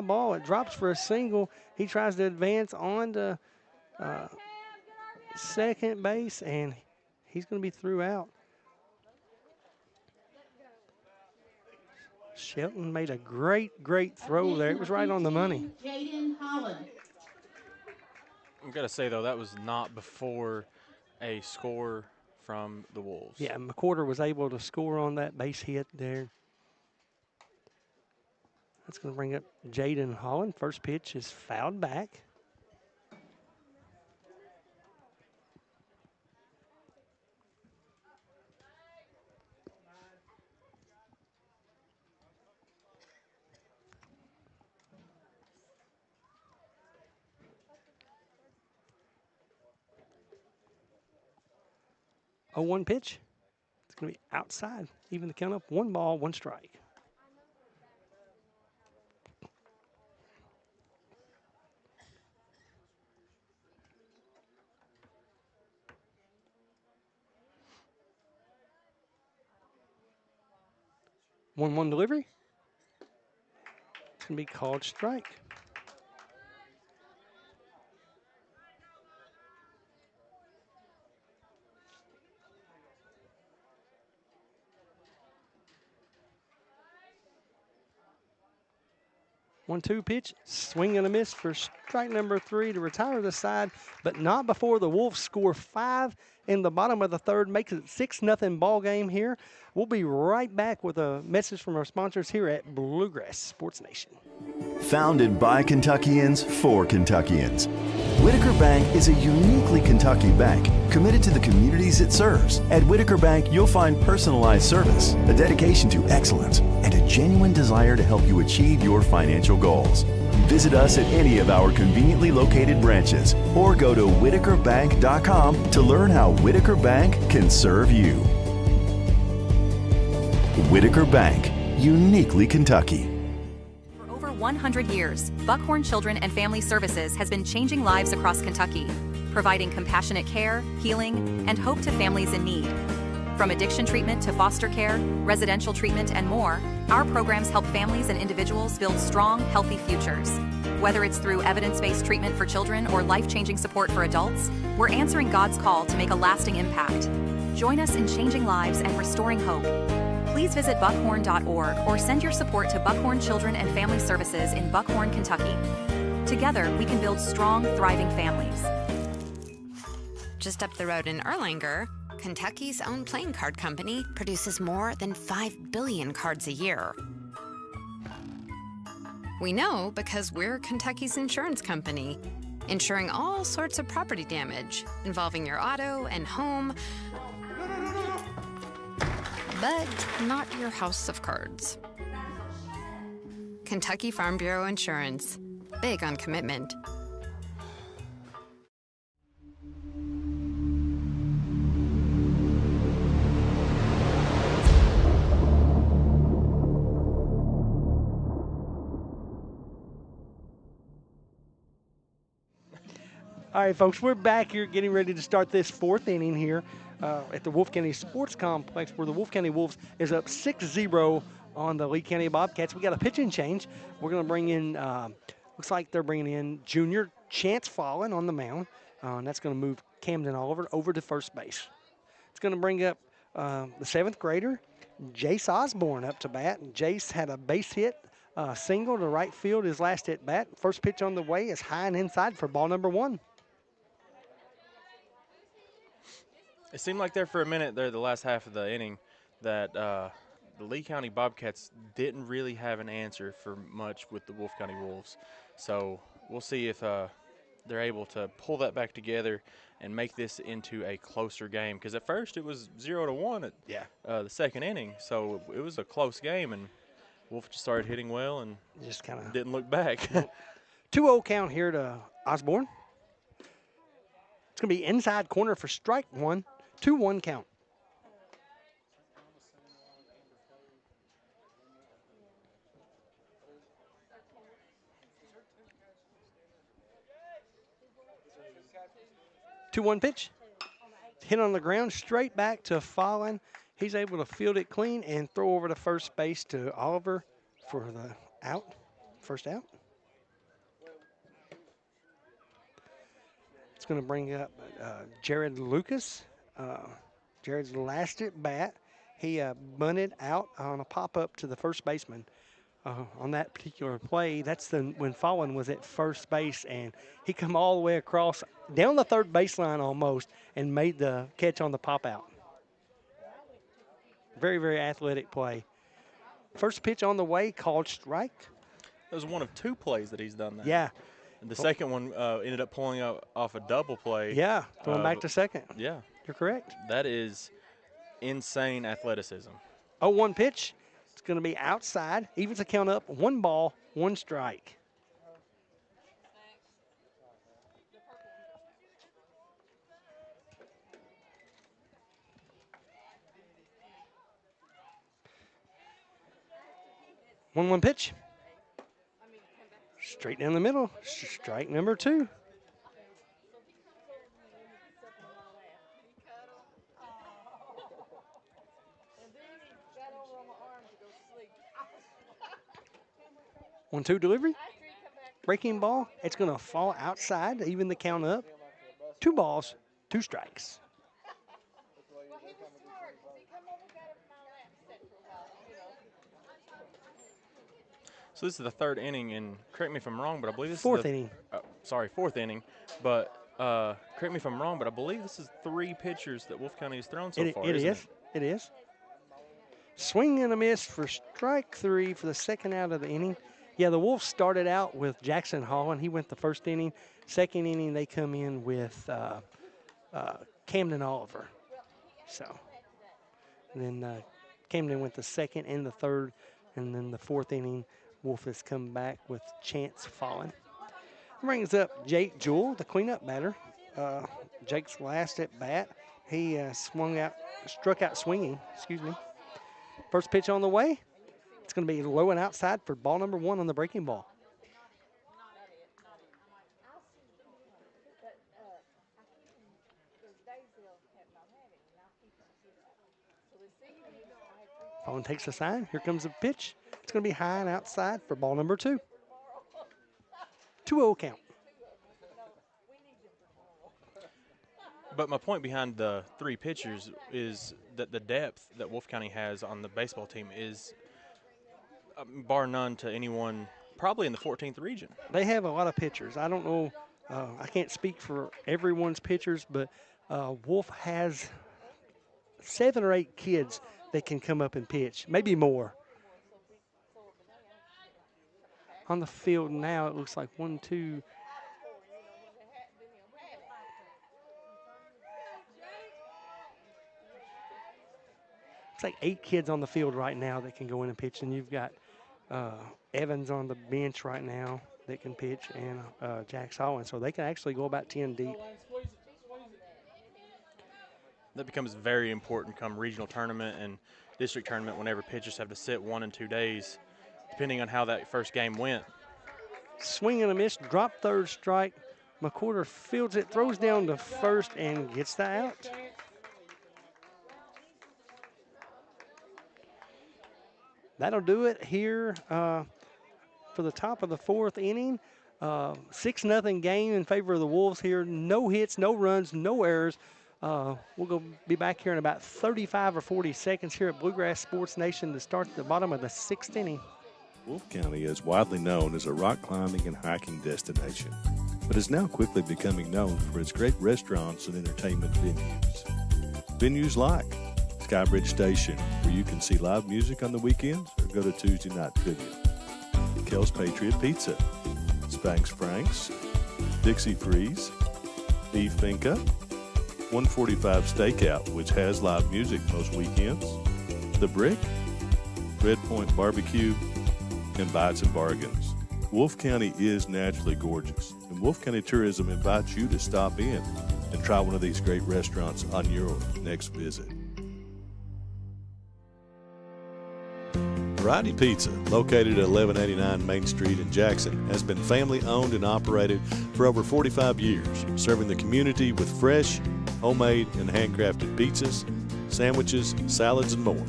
ball, it drops for a single. He tries to advance on to second base, and he's going to be through out. Shelton made a great throw there. It was right on the money. Jaden Holland. I've got to say, though, that was not before a score from the Wolves. Yeah, McCorder was able to score on that base hit there. That's going to bring up Jaden Holland. First pitch is fouled back. A 1 pitch. It's going to be outside. Even the count up 1 ball, 1 strike. 1-1 delivery. It's going to be called strike. One-two pitch, swing and a miss for strike number 3 to retire the side, but not before the Wolves score 5 in the bottom of the third, makes it 6-0 ball game here. We'll be right back with a message from our sponsors here at Bluegrass Sports Nation. Founded by Kentuckians for Kentuckians, Whitaker Bank is a uniquely Kentucky bank committed to the communities it serves. At Whitaker Bank, you'll find personalized service, a dedication to excellence, and a genuine desire to help you achieve your financial goals. Visit us at any of our conveniently located branches or go to whitakerbank.com to learn how Whitaker Bank can serve you. Whitaker Bank, uniquely Kentucky. For over 100 years, Buckhorn Children and Family Services has been changing lives across Kentucky, providing compassionate care, healing, and hope to families in need. From addiction treatment to foster care, residential treatment, and more, our programs help families and individuals build strong, healthy futures. Whether it's through evidence-based treatment for children or life-changing support for adults, we're answering God's call to make a lasting impact. Join us in changing lives and restoring hope. Please visit buckhorn.org or send your support to Buckhorn Children and Family Services in Buckhorn, Kentucky. Together, we can build strong, thriving families. Just up the road in Erlanger, Kentucky's own playing card company produces more than 5 billion cards a year. We know because we're Kentucky's insurance company, insuring all sorts of property damage involving your auto and home, but not your house of cards. Kentucky Farm Bureau Insurance, big on commitment. All right, folks, we're back here getting ready to start this 4th inning here at the Wolfe County Sports Complex, where the Wolfe County Wolves is up 6-0 on the Lee County Bobcats. We got a pitching change. We're going to bring in, looks like they're bringing in junior Chance Fallen on the mound. And that's going to move Camden Oliver over to first base. It's going to bring up the 7th grader, Jace Osborne, up to bat. Jace had a base hit, single to right field his last at bat. First pitch on the way is high and inside for ball number 1. It seemed like there for a minute there, the last half of the inning, that the Lee County Bobcats didn't really have an answer for much with the Wolfe County Wolves. So we'll see if they're able to pull that back together and make this into a closer game. Because at first it was 0-1 at the second inning, so it was a close game, and Wolfe just started hitting well and just kind of didn't look back. 2-0 count here to Osborne. It's going to be inside corner for strike 1. 2-1 count. Two-one pitch. Hit on the ground, straight back to Fallen. He's able to field it clean and throw over to first base to Oliver for the out. First out. It's going to bring up Jared Lucas. Jared's last at bat. He bunted out on a pop-up to the first baseman. On that particular play, that's when Fallen was at first base, and he come all the way across, down the third baseline almost, and made the catch on the pop-out. Very, very athletic play. First pitch on the way, called strike. That was one of 2 plays that he's done that. Yeah. And the second one ended up pulling off a double play. Yeah, going back to second. Yeah. You're correct. That is insane athleticism. 0-1 pitch. It's going to be outside. Evens the count up. 1 ball, 1 strike. One pitch. Straight down the middle. Strike number 2. 1-2 delivery. Breaking ball. It's going to fall outside to even the count up. 2 balls, 2 strikes. So this is the 3rd inning, and correct me if I'm wrong, but I believe this Fourth is the inning. Sorry, 4th inning. But correct me if I'm wrong, but I believe this is 3 pitchers that Wolfe County has thrown so far. It isn't is. It is. Swing and a miss for strike 3 for the 2nd out of the inning. Yeah, the Wolves started out with Jackson Hall, and he went the 1st inning. 2nd inning, they come in with Camden Oliver. So, and then Camden went the 2nd and the 3rd, and then the 4th inning, Wolfe has come back with Chance Fallen. Brings up Jake Jewell, the cleanup batter. Jake's last at bat. He struck out swinging, excuse me. First pitch on the way. It's going to be low and outside for ball number 1 on the breaking ball. Fallen takes a sign. Here comes the pitch. It's going to be high and outside for ball number 2. 2-0 count. But my point behind the 3 pitchers is that the depth that Wolfe County has on the baseball team is bar none to anyone probably in the 14th region. They have a lot of pitchers. I don't know. I can't speak for everyone's pitchers, but Wolfe has 7 or 8 kids that can come up and pitch, maybe more. On the field now, it looks like 1, 2. It's like 8 kids on the field right now that can go in and pitch, and you've got Evans on the bench right now that can pitch, and Jack Solon, so they can actually go about 10 deep. That becomes very important come regional tournament and district tournament whenever pitchers have to sit 1 and 2 days, depending on how that first game went. Swing and a miss, drop 3rd strike. McWhorter fields it, throws down to 1st, and gets the out. That'll do it here for the top of the 4th inning. 6-0 game in favor of the Wolves here. No hits, no runs, no errors. We'll be back here in about 35 or 40 seconds here at Bluegrass Sports Nation to start the bottom of the 6th inning. Wolfe County is widely known as a rock climbing and hiking destination, but is now quickly becoming known for its great restaurants and entertainment venues. Venues like Skybridge Station, where you can see live music on the weekends or go to Tuesday night trivia. Kel's Patriot Pizza, Spanx Franks, Dixie Freeze, Beef Finca, 145 Stakeout, which has live music most weekends, The Brick, Red Point Barbecue, and Bites and Bargains. Wolfe County is naturally gorgeous, and Wolfe County Tourism invites you to stop in and try one of these great restaurants on your next visit. Variety Pizza, located at 1189 Main Street in Jackson, has been family owned and operated for over 45 years, serving the community with fresh, homemade, and handcrafted pizzas, sandwiches, salads, and more.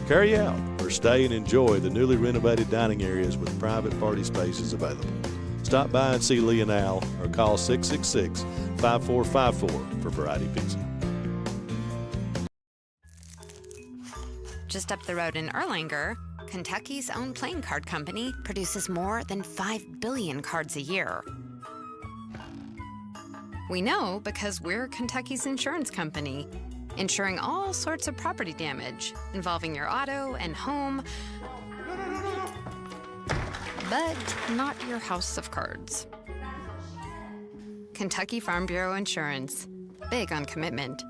Carry out or stay and enjoy the newly renovated dining areas with private party spaces available. Stop by and see Lee and Al or call 666-5454 for Variety Pizza. Just up the road in Erlanger, Kentucky's own playing card company produces more than 5 billion cards a year. We know because we're Kentucky's insurance company, insuring all sorts of property damage involving your auto and home, but not your house of cards. Kentucky Farm Bureau Insurance, big on commitment.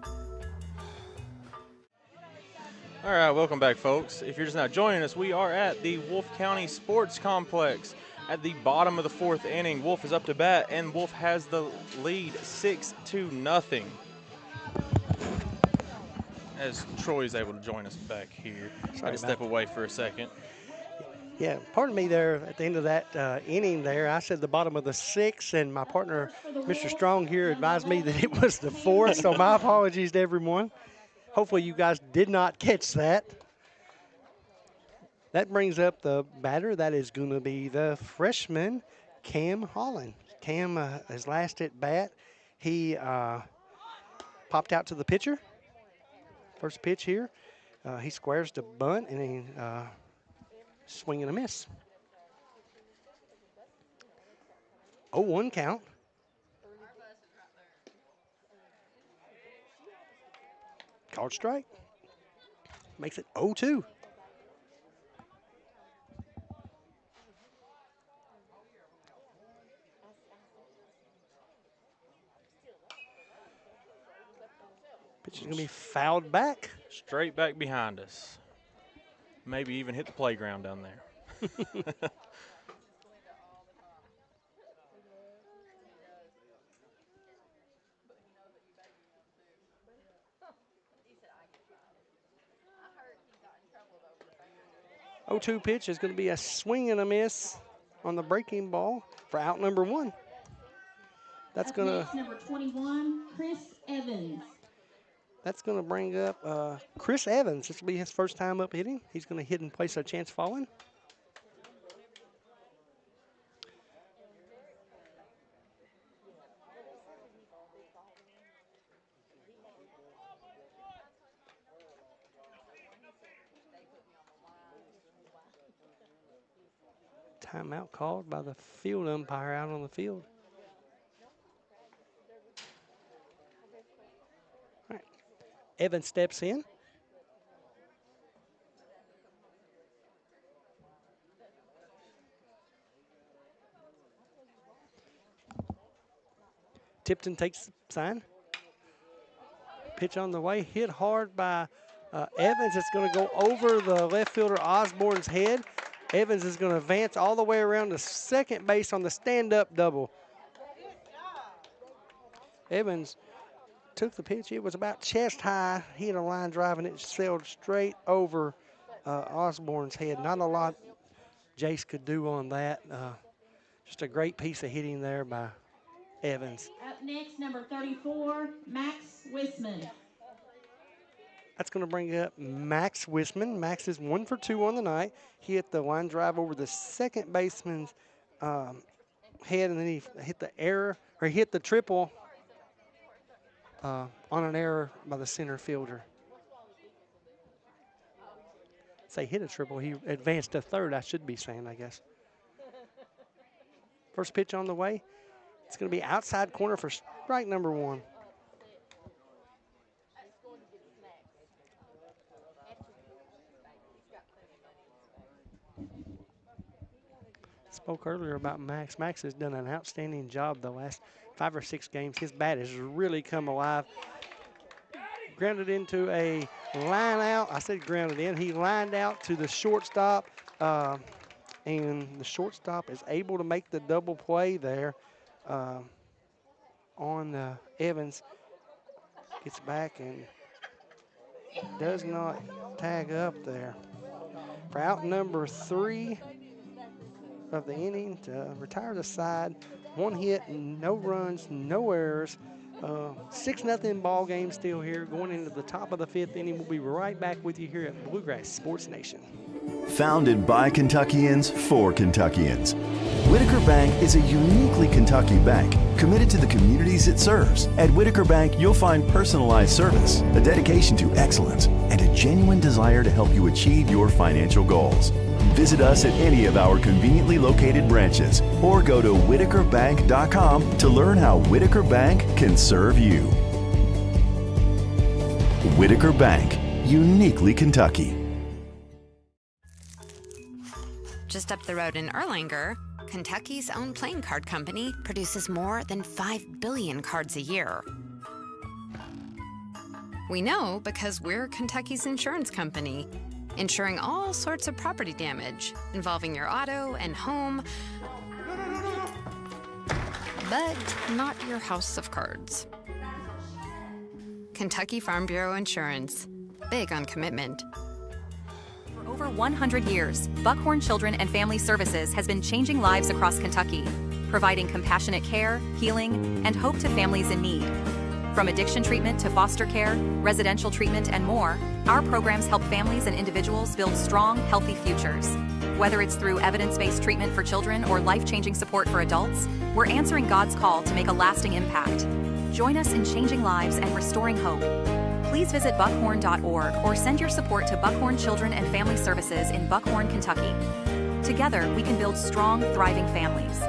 All right, welcome back, folks. If you're just now joining us, we are at the Wolfe County Sports Complex at the bottom of the 4th inning. Wolfe is up to bat, and Wolfe has the lead 6-0. As Troy is able to join us back here. I had to step away for a second. Yeah, pardon me there at the end of that inning there. I said the bottom of the 6th, and my partner, Mr. Strong here, advised me that it was the 4th, so my apologies to everyone. Hopefully you guys did not catch that. That brings up the batter. That is going to be the freshman, Cam Holland. Cam, his last at bat, he popped out to the pitcher. First pitch here. He squares the bunt and he swing and a miss. 0-1 count. Called strike. Makes it 0-2. Pitch is going to be fouled back. Straight back behind us. Maybe even hit the playground down there. 0-2 pitch is going to be a swing and a miss on the breaking ball for out number 1. That's going to number 21, Chris Evans. That's going to bring up Chris Evans. This will be his first time up hitting. He's going to hit in place of Chance Fallen. Timeout called by the field umpire out on the field. All right. Evans steps in. Tipton takes the sign. Pitch on the way, hit hard by Evans. It's going to go over the left fielder Osborne's head. Evans is going to advance all the way around to second base on the stand-up double. Evans took the pitch. It was about chest high. He had a line drive, and it sailed straight over Osborne's head. Not a lot Jace could do on that. Just a great piece of hitting there by Evans. Up next, number 34, Max Wisman. That's going to bring up Max Wisman. Max is 1 for 2 on the night. He hit the line drive over the second baseman's head, and then he hit the error, or he hit the triple on an error by the center fielder. Say hit a triple. He advanced to third, I should be saying, I guess. First pitch on the way. It's going to be outside corner for strike number 1. Spoke earlier about Max. Max has done an outstanding job the last 5 or 6 games. His bat has really come alive. Grounded into a line out. I said grounded in. He lined out to the shortstop, and the shortstop is able to make the double play there on Evans. Gets back and does not tag up there. For out number 3 of the inning to retire the side. 1 hit, no runs, no errors. 6-0 ball game still here. Going into the top of the 5th inning. We'll be right back with you here at Bluegrass Sports Nation. Founded by Kentuckians for Kentuckians, Whitaker Bank is a uniquely Kentucky bank committed to the communities it serves. At Whitaker Bank, you'll find personalized service, a dedication to excellence, and a genuine desire to help you achieve your financial goals. Visit us at any of our conveniently located branches or go to whitakerbank.com to learn how Whitaker Bank can serve you. Whitaker Bank, uniquely Kentucky. Just up the road in Erlanger, Kentucky's own playing card company produces more than 5 billion cards a year. We know because we're Kentucky's insurance company, insuring all sorts of property damage involving your auto and home, but not your house of cards. Kentucky Farm Bureau Insurance, big on commitment. For over 100 years, Buckhorn Children and Family Services has been changing lives across Kentucky, providing compassionate care, healing, and hope to families in need. From addiction treatment to foster care, residential treatment, and more, our programs help families and individuals build strong, healthy futures. Whether it's through evidence-based treatment for children or life-changing support for adults, we're answering God's call to make a lasting impact. Join us in changing lives and restoring hope. Please visit buckhorn.org or send your support to Buckhorn Children and Family Services in Buckhorn, Kentucky. Together, we can build strong, thriving families.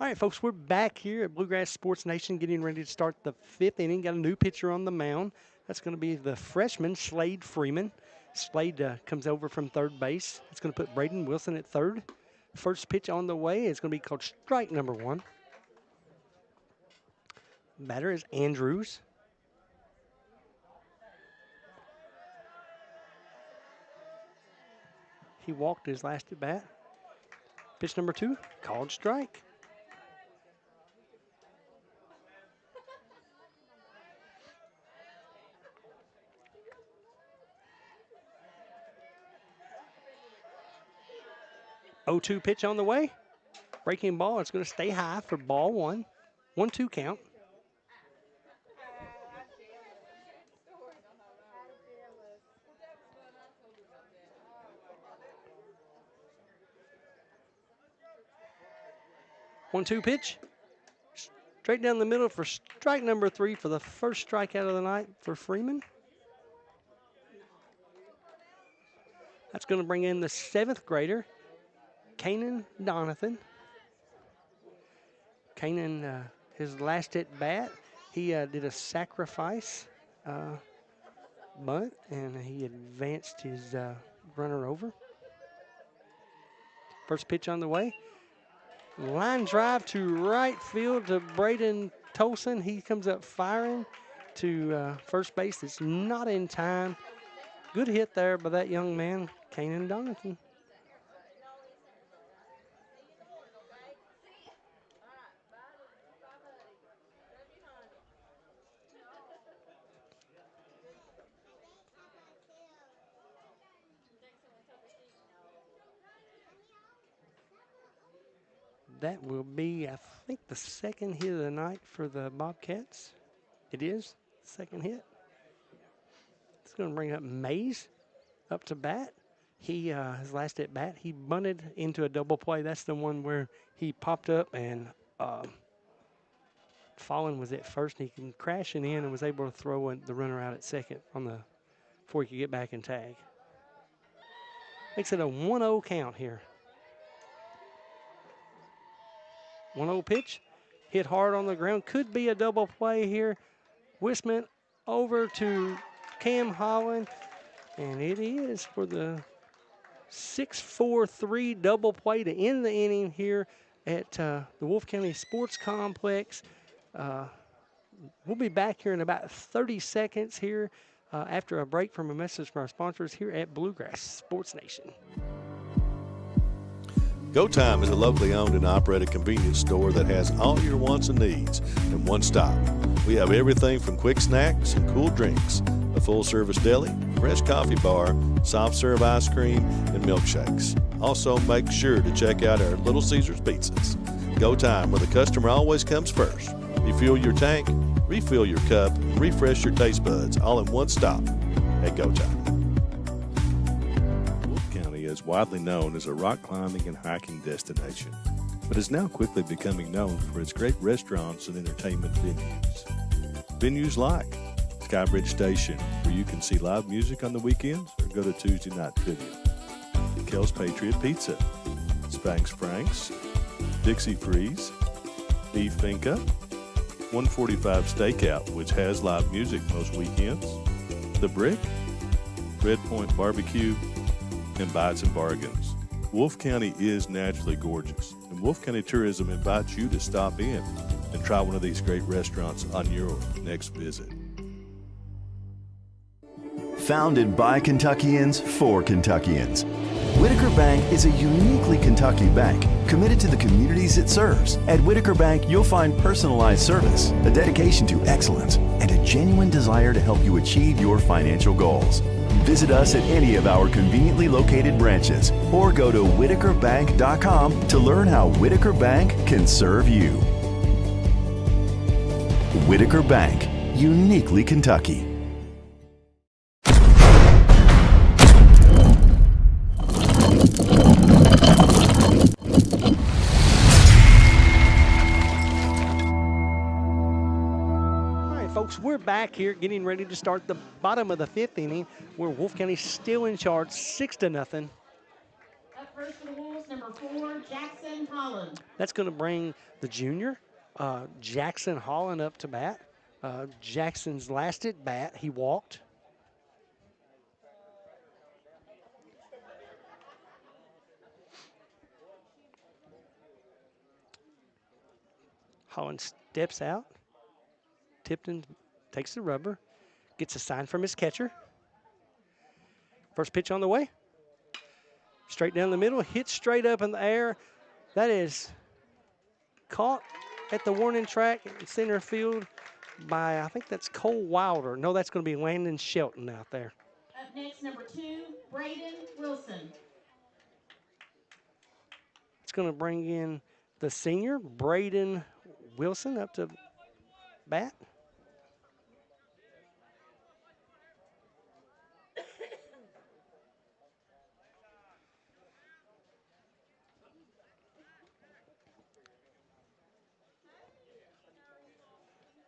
All right, folks, we're back here at Bluegrass Sports Nation getting ready to start the 5th inning. Got a new pitcher on the mound. That's going to be the freshman, Slade Freeman. Slade comes over from third base. It's going to put Braden Wilson at third. First pitch on the way is going to be called strike number 1. Batter is Andrews. He walked his last at bat. Pitch number 2, called strike. Oh-2 pitch on the way. Breaking ball. It's going to stay high for ball 1. 1-2 count. One-two pitch. Straight down the middle for strike number 3 for the first strikeout of the night for Freeman. That's going to bring in the 7th grader, Kanan Donathan. Kanan, his last at bat, he did a sacrifice bunt, and he advanced his runner over. First pitch on the way. Line drive to right field to Braden Tolson. He comes up firing to first base. It's not in time. Good hit there by that young man, Kanan Donathan. That will be, I think, the second hit of the night for the Bobcats. It is, second hit. It's going to bring up Mays up to bat. He, his last at bat, he bunted into a double play. That's the one where he popped up and Fallon was at first, and he came crashing in and was able to throw the runner out at second before he could get back and tag. Makes it a 1-0 count here. 1-0 pitch, hit hard on the ground. Could be a double play here. Wisman over to Cam Holland, and it is for the 6-4-3 double play to end the inning here at the Wolfe County Sports Complex. We'll be back here in about 30 seconds here after a break from a message from our sponsors here at Bluegrass Sports Nation. Go Time is a locally owned and operated convenience store that has all your wants and needs in one stop. We have everything from quick snacks and cool drinks, a full-service deli, fresh coffee bar, soft-serve ice cream, and milkshakes. Also, make sure to check out our Little Caesars pizzas. Go Time, where the customer always comes first. Refuel your tank, refill your cup, and refresh your taste buds, all in one stop at Go Time. Is widely known as a rock climbing and hiking destination, but is now quickly becoming known for its great restaurants and entertainment venues. Venues like Skybridge Station, where you can see live music on the weekends or go to Tuesday night trivia. Kel's Patriot Pizza, Spanx Frank's, Dixie Freeze, Beef Finca, 145 Stakeout, which has live music most weekends, The Brick, Red Point Barbecue, and Bites and Bargains. Wolfe County is naturally gorgeous, and Wolfe County Tourism invites you to stop in and try one of these great restaurants on your next visit. Founded by Kentuckians for Kentuckians. Whitaker Bank is a uniquely Kentucky bank committed to the communities it serves. At Whitaker Bank, you'll find personalized service, a dedication to excellence, and a genuine desire to help you achieve your financial goals. Visit us at any of our conveniently located branches or go to whitakerbank.com to learn how Whitaker Bank can serve you. Whitaker Bank, uniquely Kentucky. Folks, we're back here getting ready to start the bottom of the 5th inning where Wolfe County's still in charge 6-0. Up first for the Wolves, number 4, Jackson Holland. That's going to bring the junior, Jackson Holland, up to bat. Jackson's last at bat, he walked. Holland steps out. Tipton takes the rubber, gets a sign from his catcher. First pitch on the way. Straight down the middle, hit straight up in the air. That is caught at the warning track in center field by, I think that's Cole Wilder. No, that's going to be Landon Shelton out there. Up next, number 2, Braden Wilson. It's going to bring in the senior, Braden Wilson, up to bat.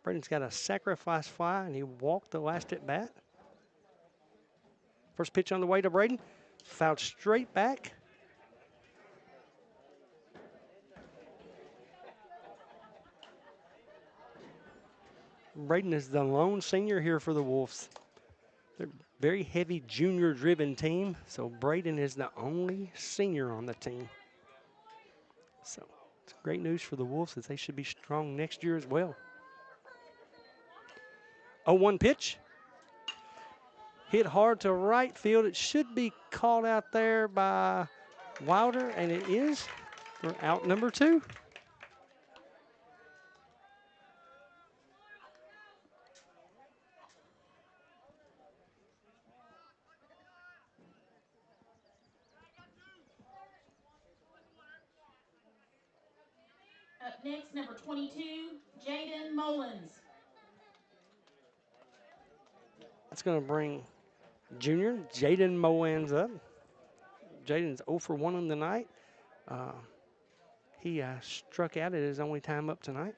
Braden's got a sacrifice fly, and he walked the last at bat. First pitch on the way to Braden. Fouled straight back. Braden is the lone senior here for the Wolves. They're a very heavy junior-driven team, so Braden is the only senior on the team. So it's great news for the Wolves as they should be strong next year as well. 0-1 pitch. Hit hard to right field. It should be called out there by Wilder, and it is for out number 2. Up next, number 22, Jaden Mullins. That's going to bring junior Jaden Mullins up. Jaden's 0 for 1 on the night. He struck out at his only time up tonight.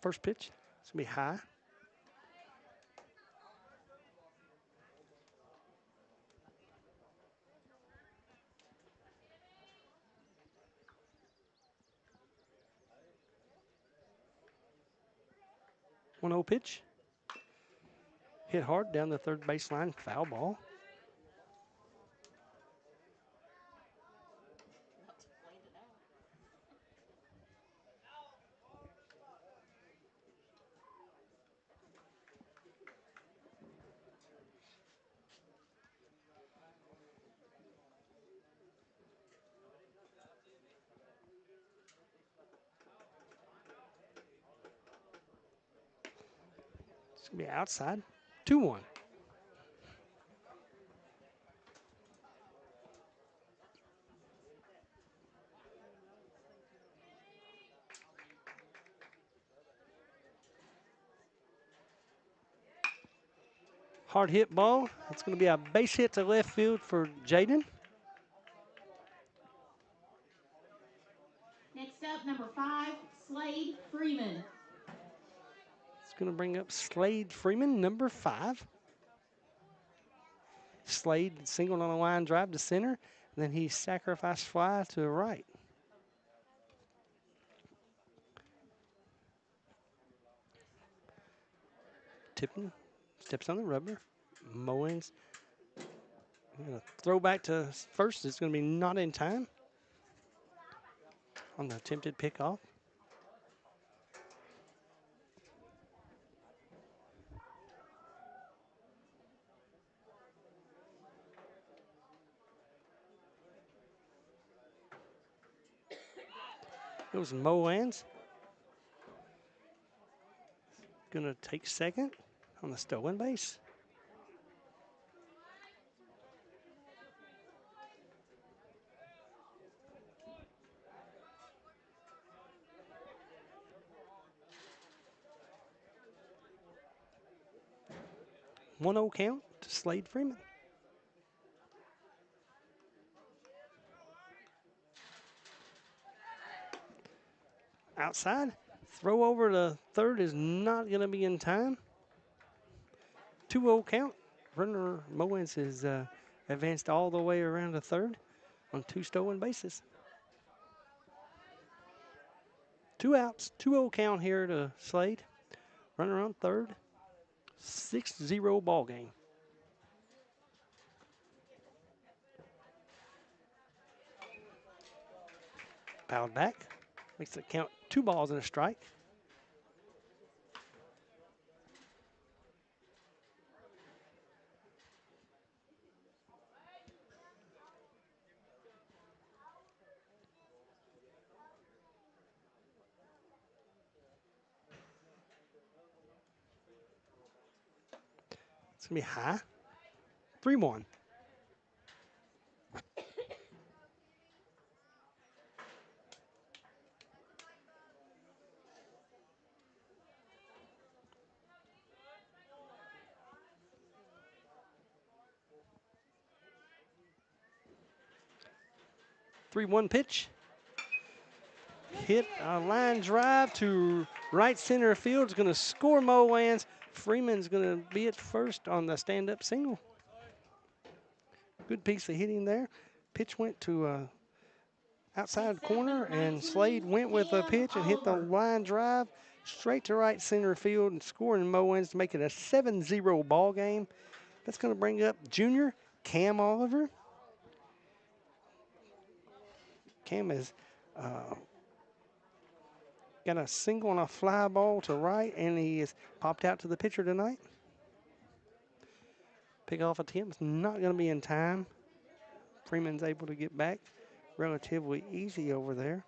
First pitch, it's going to be high. One 0 pitch. Hit hard down the third baseline, foul ball. It's going to be outside, 2-1. Hard hit ball. It's going to be a base hit to left field for Jaden. Next up, number 5, Slade Freeman. It's going to bring up Slade Freeman, number 5. Slade singled on a line drive to center. And then he sacrificed fly to the right. Tipping, steps on the rubber. Mowens going to throw back to first. It's going to be not in time on the attempted pickoff. It was Mowens. Going to take second on the stolen base. One 0 count to Slade Freeman. Outside. Throw over to third is not going to be in time. 2-0 count. Runner Mowens is advanced all the way around to third on 2 stolen bases. 2 outs. 2-0 count here to Slade. Runner on third. 6-0 ball game. Fouled back. Makes it count 2 balls and a strike. It's going to be high. 3-1. Three-one pitch. Hit a line drive to right center field. It's going to score Mowens. Freeman's going to be at first on the stand-up single. Good piece of hitting there. Pitch went to outside corner, and Slade went with a pitch and hit the line drive straight to right center field and scoring Mowens to make it a 7-0 ball game. That's going to bring up junior Cam Oliver. Cam has got a single and a fly ball to right, and he has popped out to the pitcher tonight. Pickoff attempt is not going to be in time. Freeman's able to get back relatively easy over there.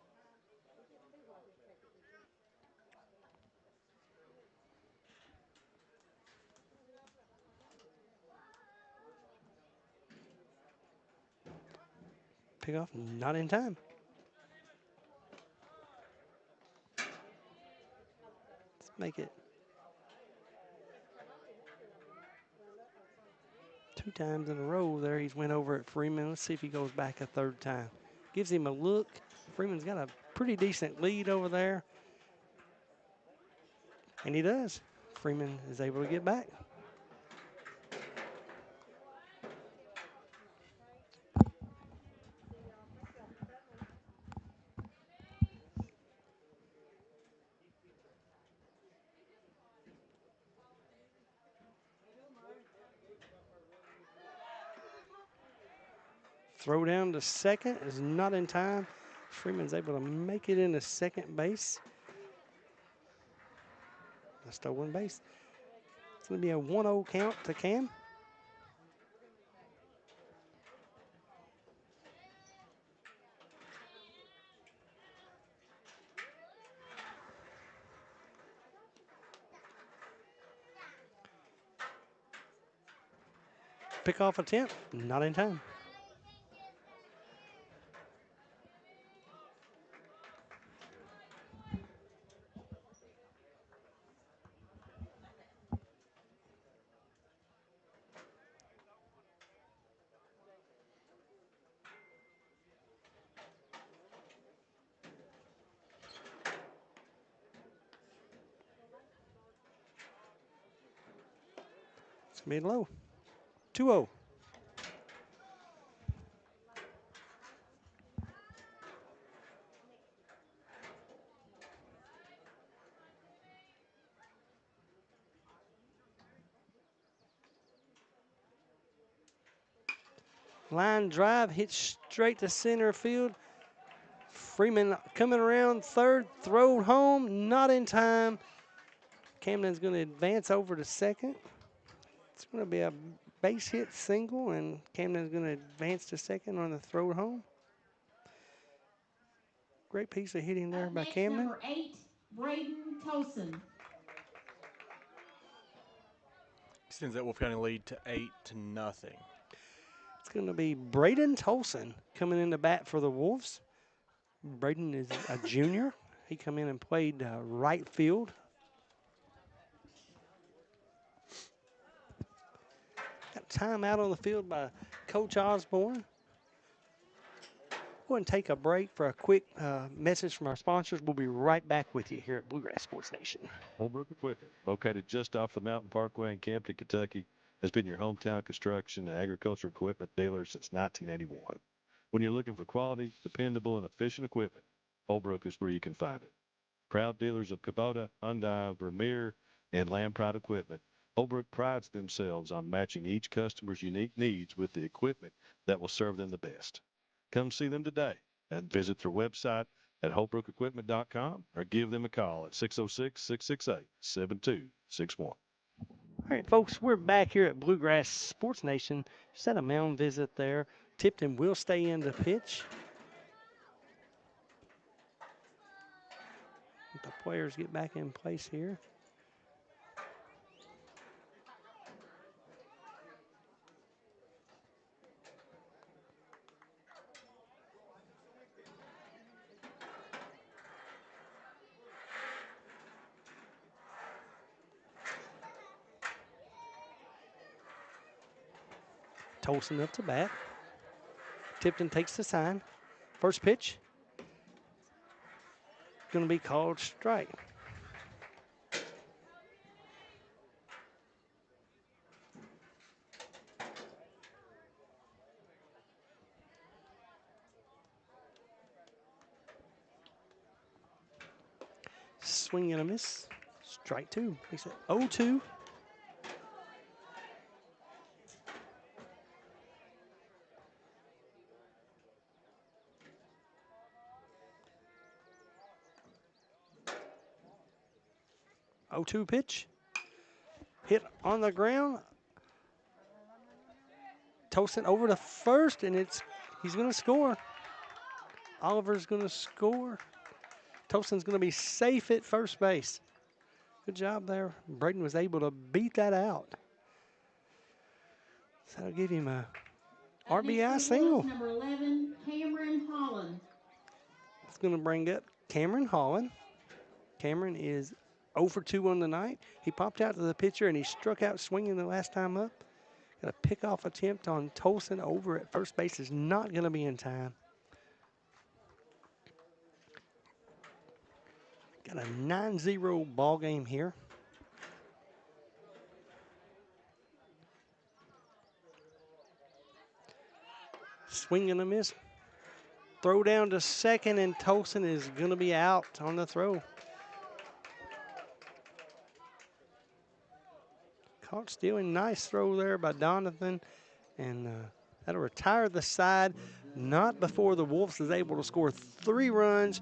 Pickoff not in time. Let's make it 2 times in a row there. He's went over at Freeman. Let's see if he goes back a 3rd time. Gives him a look. Freeman's got a pretty decent lead over there. And he does. Freeman is able to get back. Throw down to second is not in time. Freeman's able to make it into second base. A stolen base. It's going to be a 1-0 count to Cam. Pickoff attempt, not in time. It's mid low. 2-0. Line drive, hit straight to center field. Freeman coming around third, throw home, not in time. Camden's going to advance over to second. It's going to be a base hit single, and Camden's going to advance to second on the throw home. Great piece of hitting there by Camden. Number 8, Braden Tolson. Extends that Wolfe County lead to 8-0. It's going to be Braden Tolson coming in to bat for the Wolves. Braden is a junior. He come in and played right field. Got time out on the field by Coach Osborne. Go ahead and take a break for a quick message from our sponsors. We'll be right back with you here at Bluegrass Sports Nation. Holbrook Equipment, located just off the Mountain Parkway in Campton, Kentucky, has been your hometown construction and agricultural equipment dealer since 1981. When you're looking for quality, dependable, and efficient equipment, Holbrook is where you can find it. Proud dealers of Kubota, Hyundai, Vermeer, and Lampride equipment, Holbrook prides themselves on matching each customer's unique needs with the equipment that will serve them the best. Come see them today and visit their website at holbrookequipment.com or give them a call at 606-668-7261. All right, folks, we're back here at Bluegrass Sports Nation. Just had a mound visit there. Tipton will stay in the pitch. Let the players get back in place here. Tolson up to bat. Tipton takes the sign. First pitch. Going to be called strike. Swing and a miss. Strike two. Makes it 0-2. Pitch. Hit on the ground. Tolson over to first, and he's going to score. Oliver's going to score. Tolson's going to be safe at first base. Good job there. Braden was able to beat that out. So that'll give him a RBI single. Number 11, Cameron Holland. It's going to bring up Cameron Holland. Cameron is 0 for 2 on the night. He popped out to the pitcher and he struck out swinging the last time up. Got a pickoff attempt on Tolson over at first base is not going to be in time. Got a 9-0 ball game here. Swing and a miss. Throw down to second, and Tolson is going to be out on the throw. Caught stealing. Nice throw there by Donovan. And that'll retire the side. Not before the Wolves is able to score 3 runs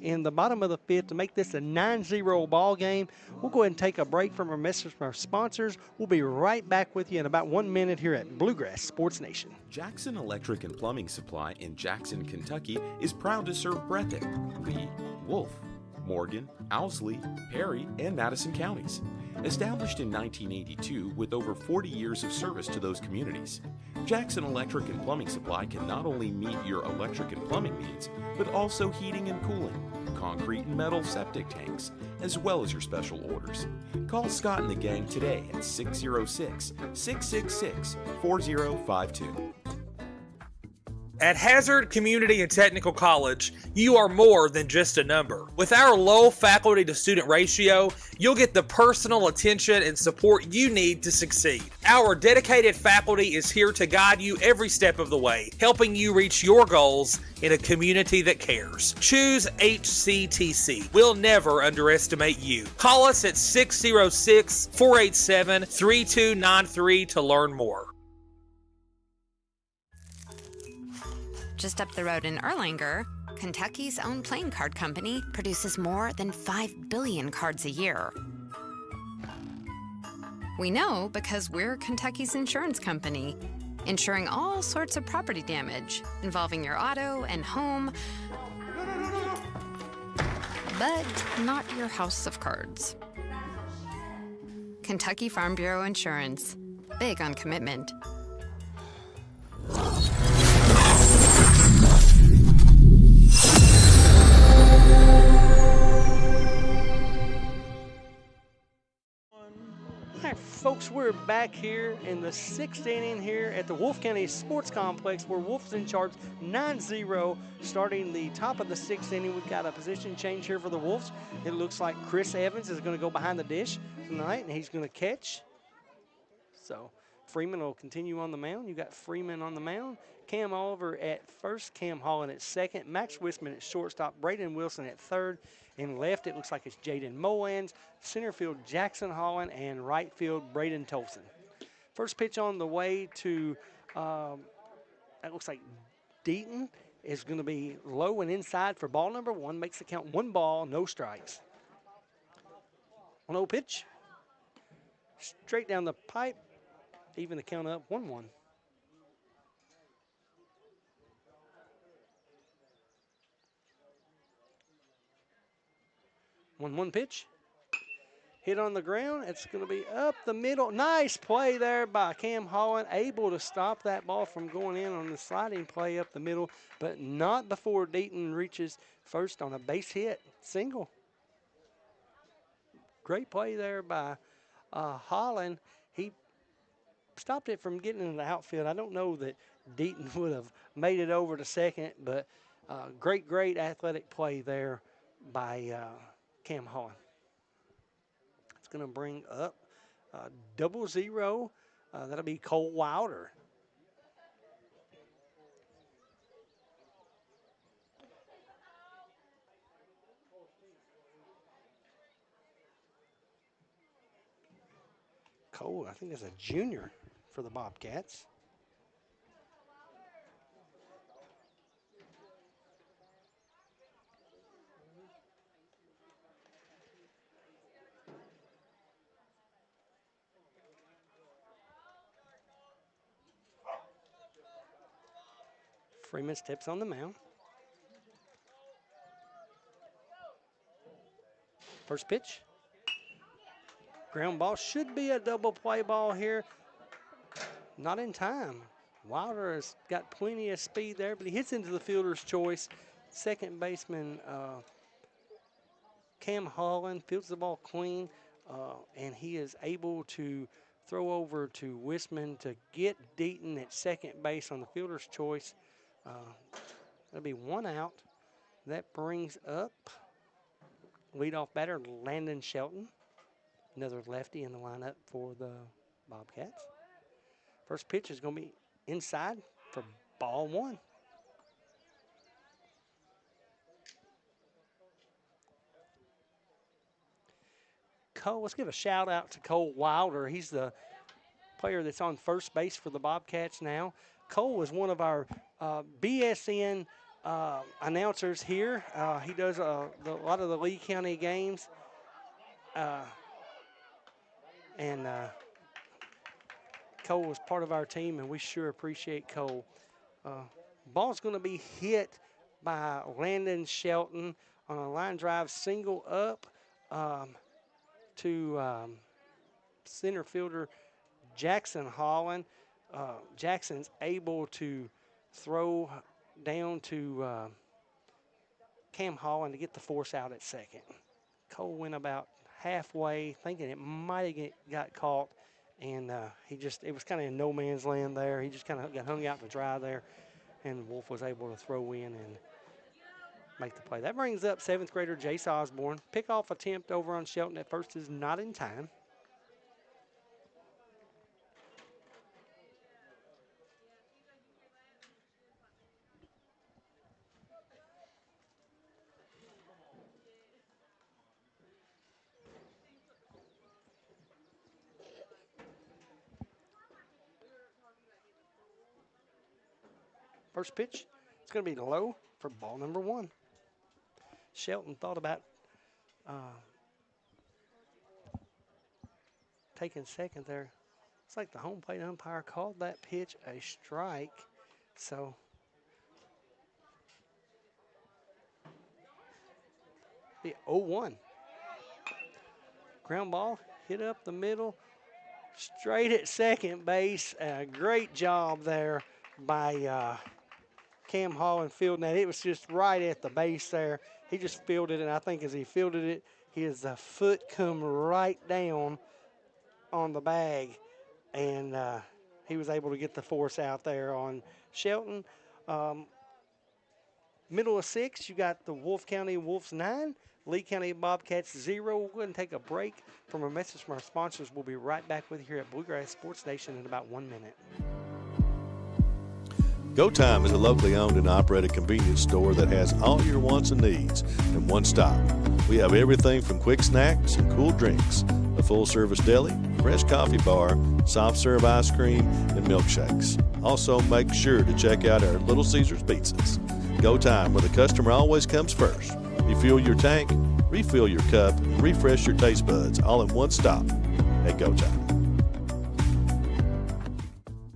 in the bottom of the 5th to make this a 9-0 ball game. We'll go ahead and take a break from our message from our sponsors. We'll be right back with you in about 1 minute here at Bluegrass Sports Nation. Jackson Electric and Plumbing Supply in Jackson, Kentucky is proud to serve Breathitt, Lee, Wolfe, Morgan, Owsley, Perry, and Madison counties. Established in 1982 with over 40 years of service to those communities, Jackson Electric and Plumbing Supply can not only meet your electric and plumbing needs, but also heating and cooling, concrete and metal septic tanks, as well as your special orders. Call Scott and the gang today at 606-666-4052. At Hazard Community and Technical College, you are more than just a number. With our low faculty to student ratio, you'll get the personal attention and support you need to succeed. Our dedicated faculty is here to guide you every step of the way, helping you reach your goals in a community that cares. Choose HCTC. We'll never underestimate you. Call us at 606-487-3293 to learn more. Just up the road in Erlanger, Kentucky's own playing card company produces more than 5 billion cards a year. We know because we're Kentucky's insurance company, insuring all sorts of property damage involving your auto and home, but not your house of cards. Kentucky Farm Bureau Insurance, big on commitment. All right, folks, we're back here in the 6th inning here at the Wolfe County Sports Complex where Wolf's in charge 9-0. Starting the top of the 6th inning, we've got a position change here for the Wolves. It looks like Chris Evans is going to go behind the dish tonight, and he's going to catch. So Freeman will continue on the mound. You got Freeman on the mound. Cam Oliver at first, Cam Holland at second, Max Wisman at shortstop, Braden Wilson at third. In left, it looks like it's Jaden Molans, center field Jackson Holland, and right field Braden Tolson. First pitch on the way to, that looks like Deaton is going to be low and inside for ball number 1. Makes the count 1 ball, no strikes. 1-0 pitch. Straight down the pipe. Even the count up 1-1. 1-1 pitch. Hit on the ground. It's going to be up the middle. Nice play there by Cam Holland. Able to stop that ball from going in on the sliding play up the middle, but not before Deaton reaches first on a base hit. Single. Great play there by Holland. He stopped it from getting in the outfield. I don't know that Deaton would have made it over to second, but great athletic play there by Cam Holland. It's going to bring up 0-0. That'll be Cole Wilder. Cole, I think, is a junior for the Bobcats. Freeman steps on the mound. First pitch. Ground ball, should be a double play ball here. Not in time. Wilder has got plenty of speed there, but he hits into the fielder's choice. Second baseman Cam Holland fields the ball clean, and he is able to throw over to Wisman to get Deaton at second base on the fielder's choice. That'll be 1 out. That brings up leadoff batter Landon Shelton, another lefty in the lineup for the Bobcats. First pitch is going to be inside for ball 1. Cole, let's give a shout out to Cole Wilder. He's the player that's on first base for the Bobcats now. Cole is one of our BSN announcers here. He does a lot of the Lee County games. And Cole is part of our team, and we sure appreciate Cole. Ball's going to be hit by Landon Shelton on a line drive single up to center fielder Jackson Holland. Jackson's able to throw down to Cam Holland to get the force out at second. Cole went about halfway, thinking it might have got caught, and it was kind of in no man's land there. He just kind of got hung out to dry there, and Wolfe was able to throw in and make the play. That brings up 7th grader Jace Osborne. Pickoff attempt over on Shelton at first is not in time. First pitch, It's going to be low for ball number 1. Shelton thought about taking second there. It's like the home plate umpire called that pitch a strike. So the 0-1. Ground ball hit up the middle, straight at second base. Great job there by Cam Holland fielding that. It was just right at the base there. He just fielded it, and I think as he fielded it, his foot come right down on the bag, and he was able to get the force out there on Shelton. Middle of 6, you got the Wolfe County Wolves 9, Lee County Bobcats 0. We'll go ahead and take a break from a message from our sponsors. We'll be right back with you here at Bluegrass Sports Nation in about 1 minute. Go Time is a locally owned and operated convenience store that has all your wants and needs in one stop. We have everything from quick snacks and cool drinks, a full-service deli, fresh coffee bar, soft-serve ice cream, and milkshakes. Also, make sure to check out our Little Caesars pizzas. Go Time, where the customer always comes first. Refuel your tank, refill your cup, and refresh your taste buds all in one stop at Go Time.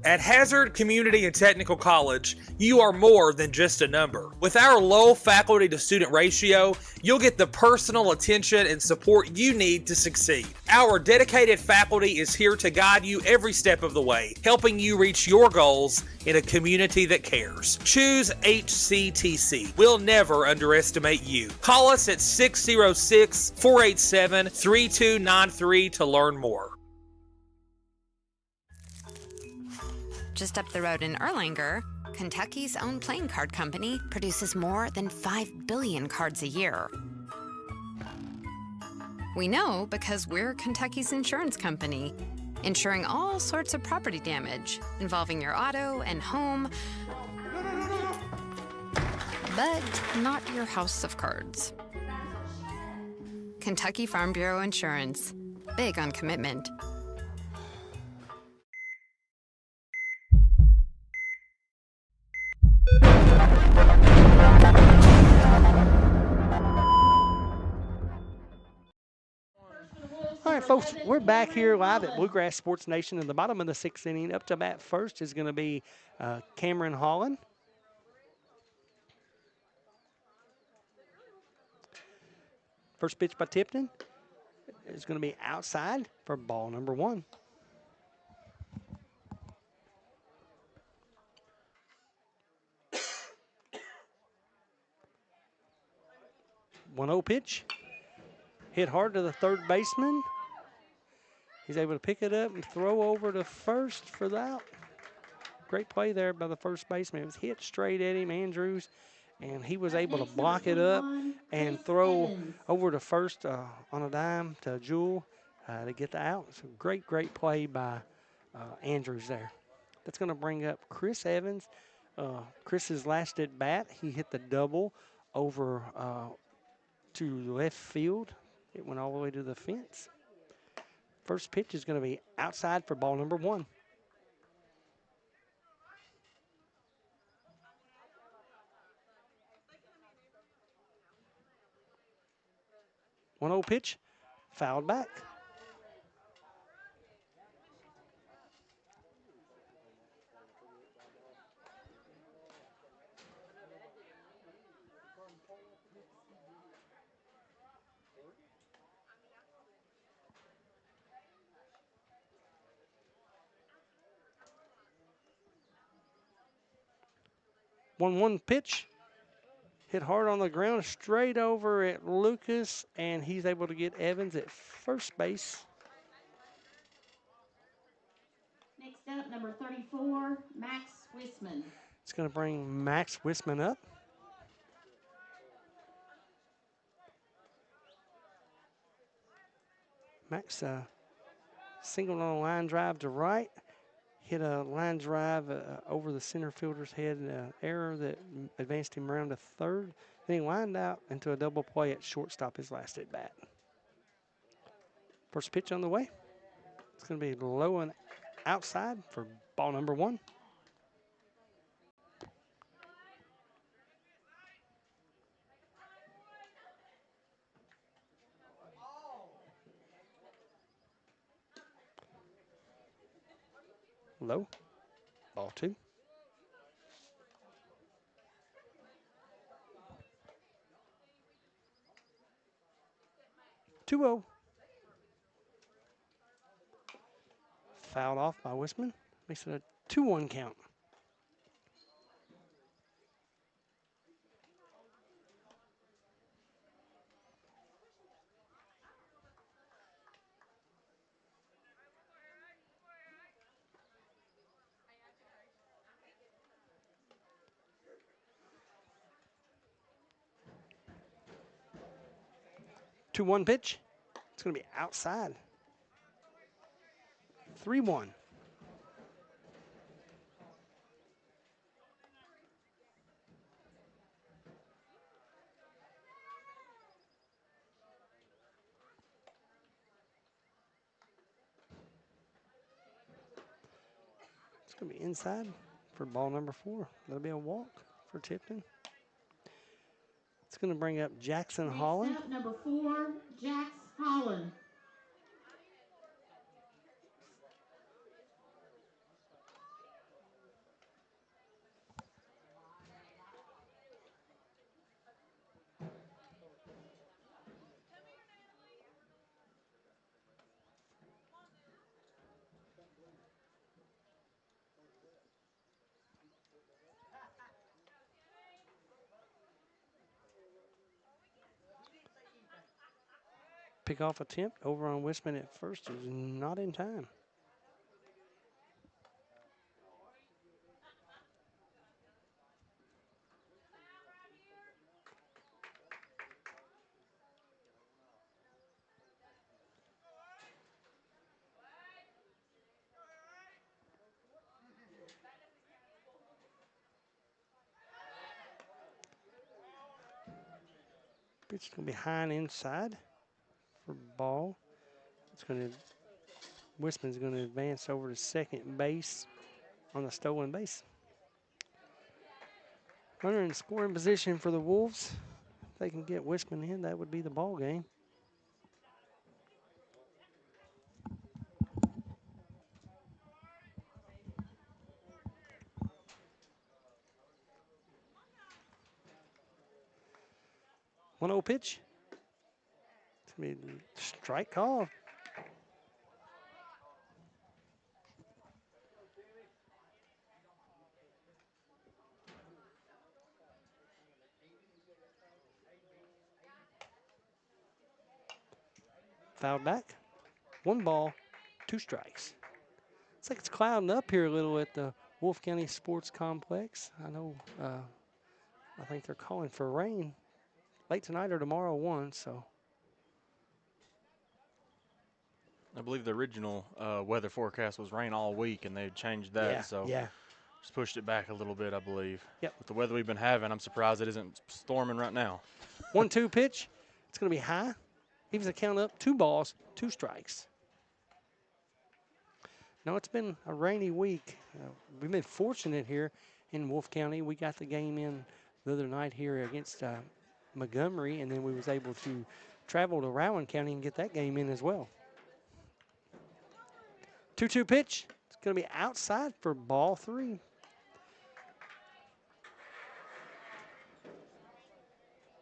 At Hazard Community and Technical College, you are more than just a number. With our low faculty to student ratio, you'll get the personal attention and support you need to succeed. Our dedicated faculty is here to guide you every step of the way, helping you reach your goals in a community that cares. Choose HCTC. We'll never underestimate you. Call us at 606-487-3293 to learn more. Just up the road in Erlanger, Kentucky's own playing card company produces more than 5 billion cards a year. We know because we're Kentucky's insurance company, insuring all sorts of property damage involving your auto and home, but not your house of cards. Kentucky Farm Bureau Insurance, big on commitment. All right, folks, we're back here live at Bluegrass Sports Nation in the bottom of the 6th inning. Up to bat first is going to be Cameron Holland. First pitch by Tipton is going to be outside for ball number 1. One 0 pitch. Hit hard to the third baseman. He's able to pick it up and throw over to first for the out. Great play there by the first baseman. It was hit straight at him, Andrews, and he was able to block it up and throw over to first on a dime to Jewell to get the out. So great play by Andrews there. That's going to bring up Chris Evans. Chris's last at bat, he hit the double over to left field. It went all the way to the fence. First pitch is going to be outside for ball number 1. One 0 pitch, fouled back. One pitch, hit hard on the ground, straight over at Lucas, and he's able to get Evans at first base. Next up, number 34, Max Wisman. It's going to bring Max Wisman up. Max singled on a line drive to right. Hit a line drive over the center fielder's head, error that advanced him around to third. Then he lined out into a double play at shortstop his last at bat. First pitch on the way. It's going to be low and outside for ball number 1. Low. Ball 2. 2-0. Fouled off by Wisman. Makes it a 2-1 count. Two one pitch. It's going to be outside. 3-1. It's going to be inside for ball number 4. That'll be a walk for Tipton. It's going to bring up Jackson Holland. Next up, number 4, Jax Holland. Pickoff attempt over on Wisman at first is not in time. Pitch is going to be high and inside for ball. It's going to Wisman's going to advance over to second base on the stolen base. Runner in scoring position for the Wolves. If they can get Wisman in, that would be the ball game. One 0 pitch. It's going to be a strike call. Fouled back. 1 ball, 2 strikes. It's like it's clouding up here a little at the Wolfe County Sports Complex. I know, I think they're calling for rain late tonight or tomorrow 1, so. I believe the original weather forecast was rain all week, and they changed that. Yeah. Just pushed it back a little bit, I believe. Yep. With the weather we've been having, I'm surprised it isn't storming right now. 1-2 pitch. It's going to be high. Evens the count up. 2 balls, 2 strikes. No, it's been a rainy week. We've been fortunate here in Wolfe County. We got the game in the other night here against Montgomery, and then we was able to travel to Rowan County and get that game in as well. 2-2 pitch. It's going to be outside for ball 3.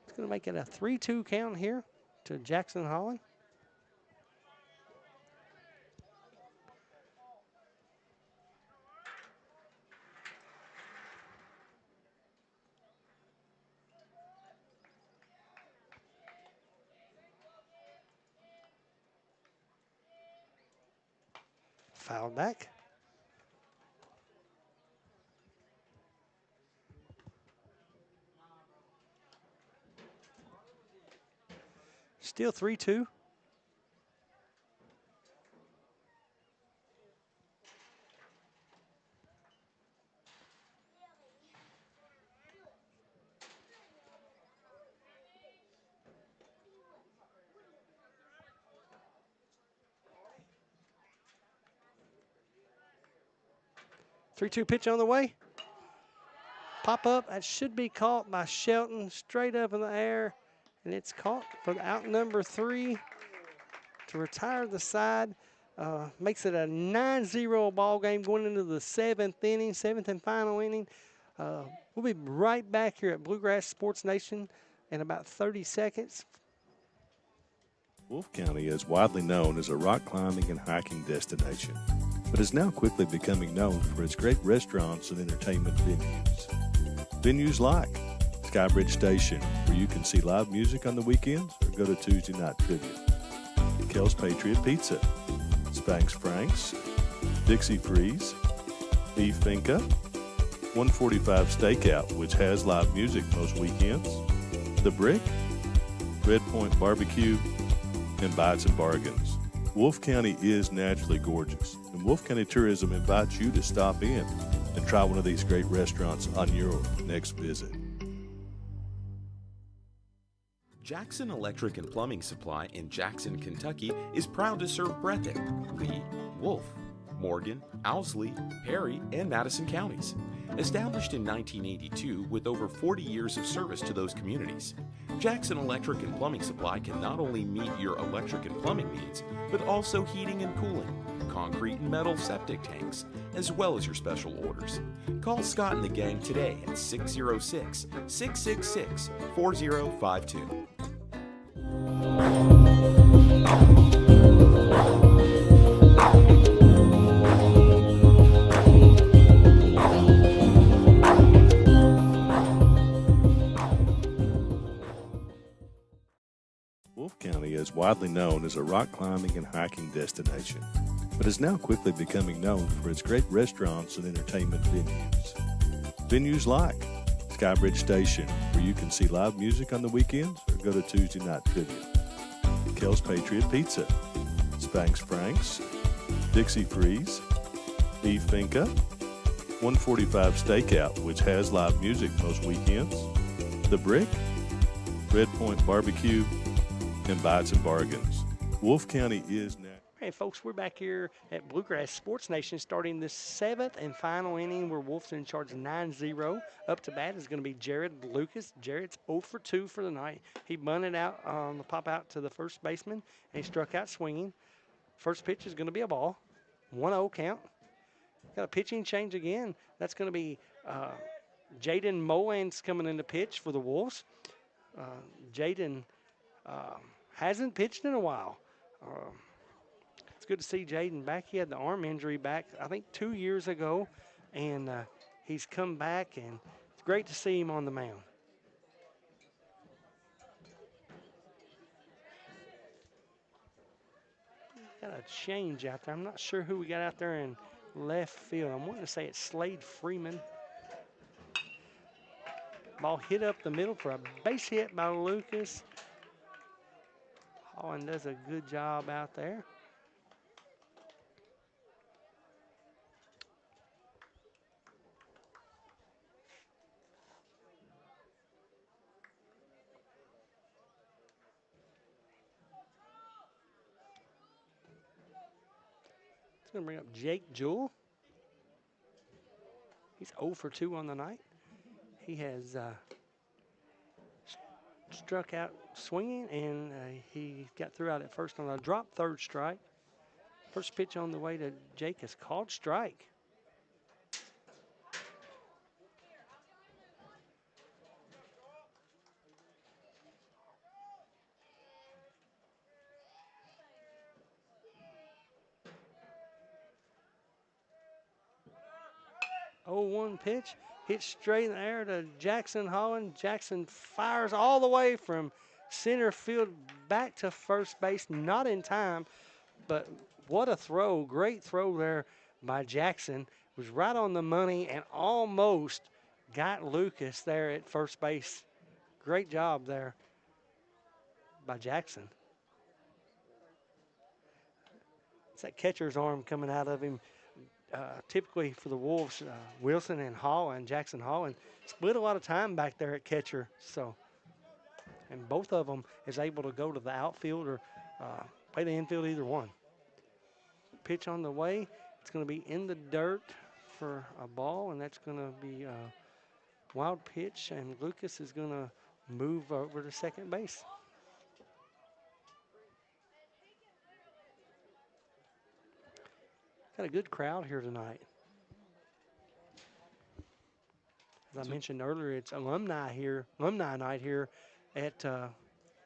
It's going to make it a 3-2 count here to Jackson Holland. Fouled back. Still 3-2. Three-two pitch on the way. Pop up. That should be caught by Shelton straight up in the air. And it's caught for the out number 3 to retire the side. Makes it a 9-0 ball game going into the seventh inning, seventh and final inning. We'll be right back here at Bluegrass Sports Nation in about 30 seconds. Wolfe County is widely known as a rock climbing and hiking destination, but is now quickly becoming known for its great restaurants and entertainment venues. Venues like Skybridge Station, where you can see live music on the weekends or go to Tuesday night trivia. Kel's Patriot Pizza, Spanx Frank's, Dixie Freeze, Beef Finca, 145 Stakeout, which has live music most weekends, The Brick, Red Point Barbecue, and Bites and Bargains. Wolfe County is naturally gorgeous, and Wolfe County Tourism invites you to stop in and try one of these great restaurants on your next visit. Jackson Electric and Plumbing Supply in Jackson, Kentucky is proud to serve Breathitt, Lee, Wolfe, Morgan, Owsley, Perry, and Madison counties. Established in 1982 with over 40 years of service to those communities, Jackson Electric and Plumbing Supply can not only meet your electric and plumbing needs, but also heating and cooling, concrete and metal septic tanks, as well as your special orders. Call Scott and the gang today at 606-666-4052. Wolfe County is widely known as a rock climbing and hiking destination, but is now quickly becoming known for its great restaurants and entertainment venues. Venues like Skybridge Station, where you can see live music on the weekends or go to Tuesday night trivia. Kel's Patriot Pizza, Spanx Frank's, Dixie Freeze, Beef Finca, 145 Stakeout, which has live music most weekends, The Brick, Red Point Barbecue, and Bites and Bargains. Wolfe County is now. Hey, folks, we're back here at Bluegrass Sports Nation starting this seventh and final inning where Wolfe's in charge of 9-0. Up to bat is going to be Jared Lucas. Jared's 0 for 2 for the night. He bunted out on the pop out to the first baseman, and he struck out swinging. First pitch is going to be a ball. 1-0 count. Got a pitching change again. That's going to be Jaden Molans coming in to pitch for the Wolves. Jaden hasn't pitched in a while. It's good to see Jaden back. He had the arm injury back, I think, 2 years ago, and he's come back, and it's great to see him on the mound. Got a change out there. I'm not sure who we got out there in left field. I'm wanting to say it's Slade Freeman. Ball hit up the middle for a base hit by Lucas. Holland does a good job out there. It's going to bring up Jake Jewell. He's 0 for 2 on the night. He has struck out swinging, and he got through out at first on a drop third strike. First pitch on the way to Jake is called strike. Oh, 1 pitch. Hit straight in the air to Jackson Holland. Jackson fires all the way from center field back to first base. Not in time, but what a throw. Great throw there by Jackson. Was right on the money and almost got Lucas there at first base. Great job there by Jackson. It's that catcher's arm coming out of him. Typically for the Wolves, Wilson and Holland, Jackson Holland, split a lot of time back there at catcher. So, and both of them is able to go to the outfield or play the infield, either one. Pitch on the way. It's going to be in the dirt for a ball, and that's going to be a wild pitch, and Lucas is going to move over to second base. Got a good crowd here tonight. As I mentioned earlier, it's alumni night here at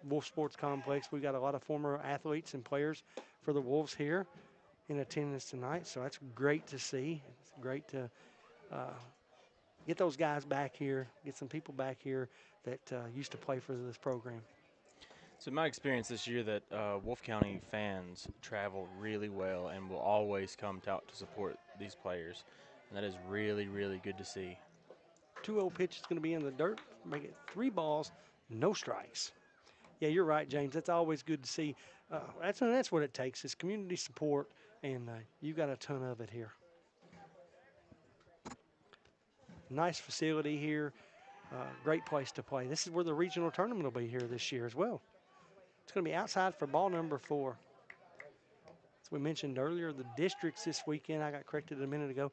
Wolfe Sports Complex. We got a lot of former athletes and players for the Wolves here in attendance tonight, so that's great to see. It's great to get those guys back here, get some people back here that used to play for this program. So my experience this year that Wolfe County fans travel really well and will always come out to support these players, and that is really, really good to see. 2-0 pitch is going to be in the dirt. Make it 3 balls, no strikes. Yeah, you're right, James. That's always good to see. That's what it takes is community support, and you got a ton of it here. Nice facility here. Great place to play. This is where the regional tournament will be here this year as well. It's going to be outside for ball number 4. As we mentioned earlier, the districts this weekend, I got corrected a minute ago.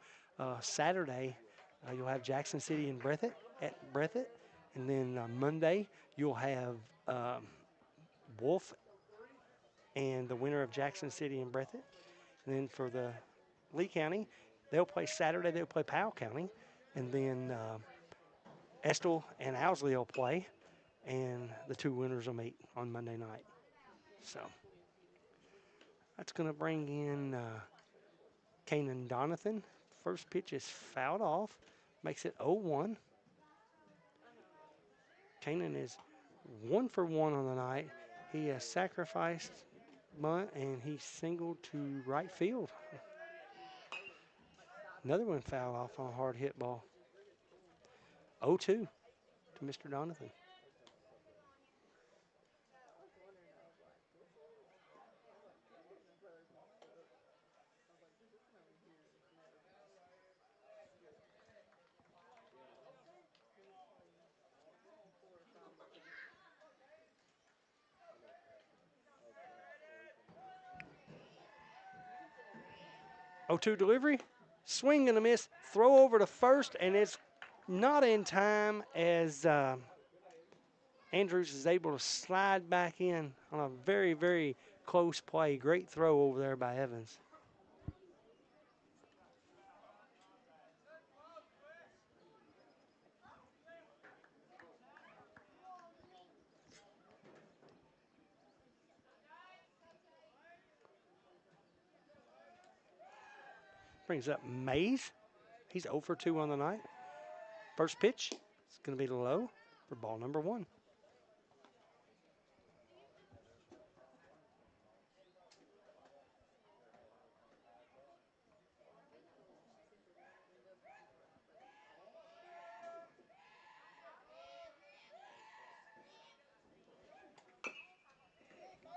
Saturday, you'll have Jackson City and Breathitt at Breathitt. And then Monday, you'll have Wolfe and the winner of Jackson City and Breathitt. And then for the Lee County, they'll play Saturday. They'll play Powell County. And then Estill and Owsley will play. And the 2 winners will meet on Monday night. So that's going to bring in Kanan Donathan. First pitch is fouled off. Makes it 0-1. Kanan is 1 for 1 on the night. He has sacrificed bunt, and he singled to right field. Another one fouled off on a hard hit ball. 0-2 to Mr. Donathan. Oh-2 delivery, swing and a miss, throw over to first, and it's not in time as Andrews is able to slide back in on a very, very close play. Great throw over there by Evans. Brings up Mays. He's 0 for 2 on the night. First pitch is going to be low for ball number 1.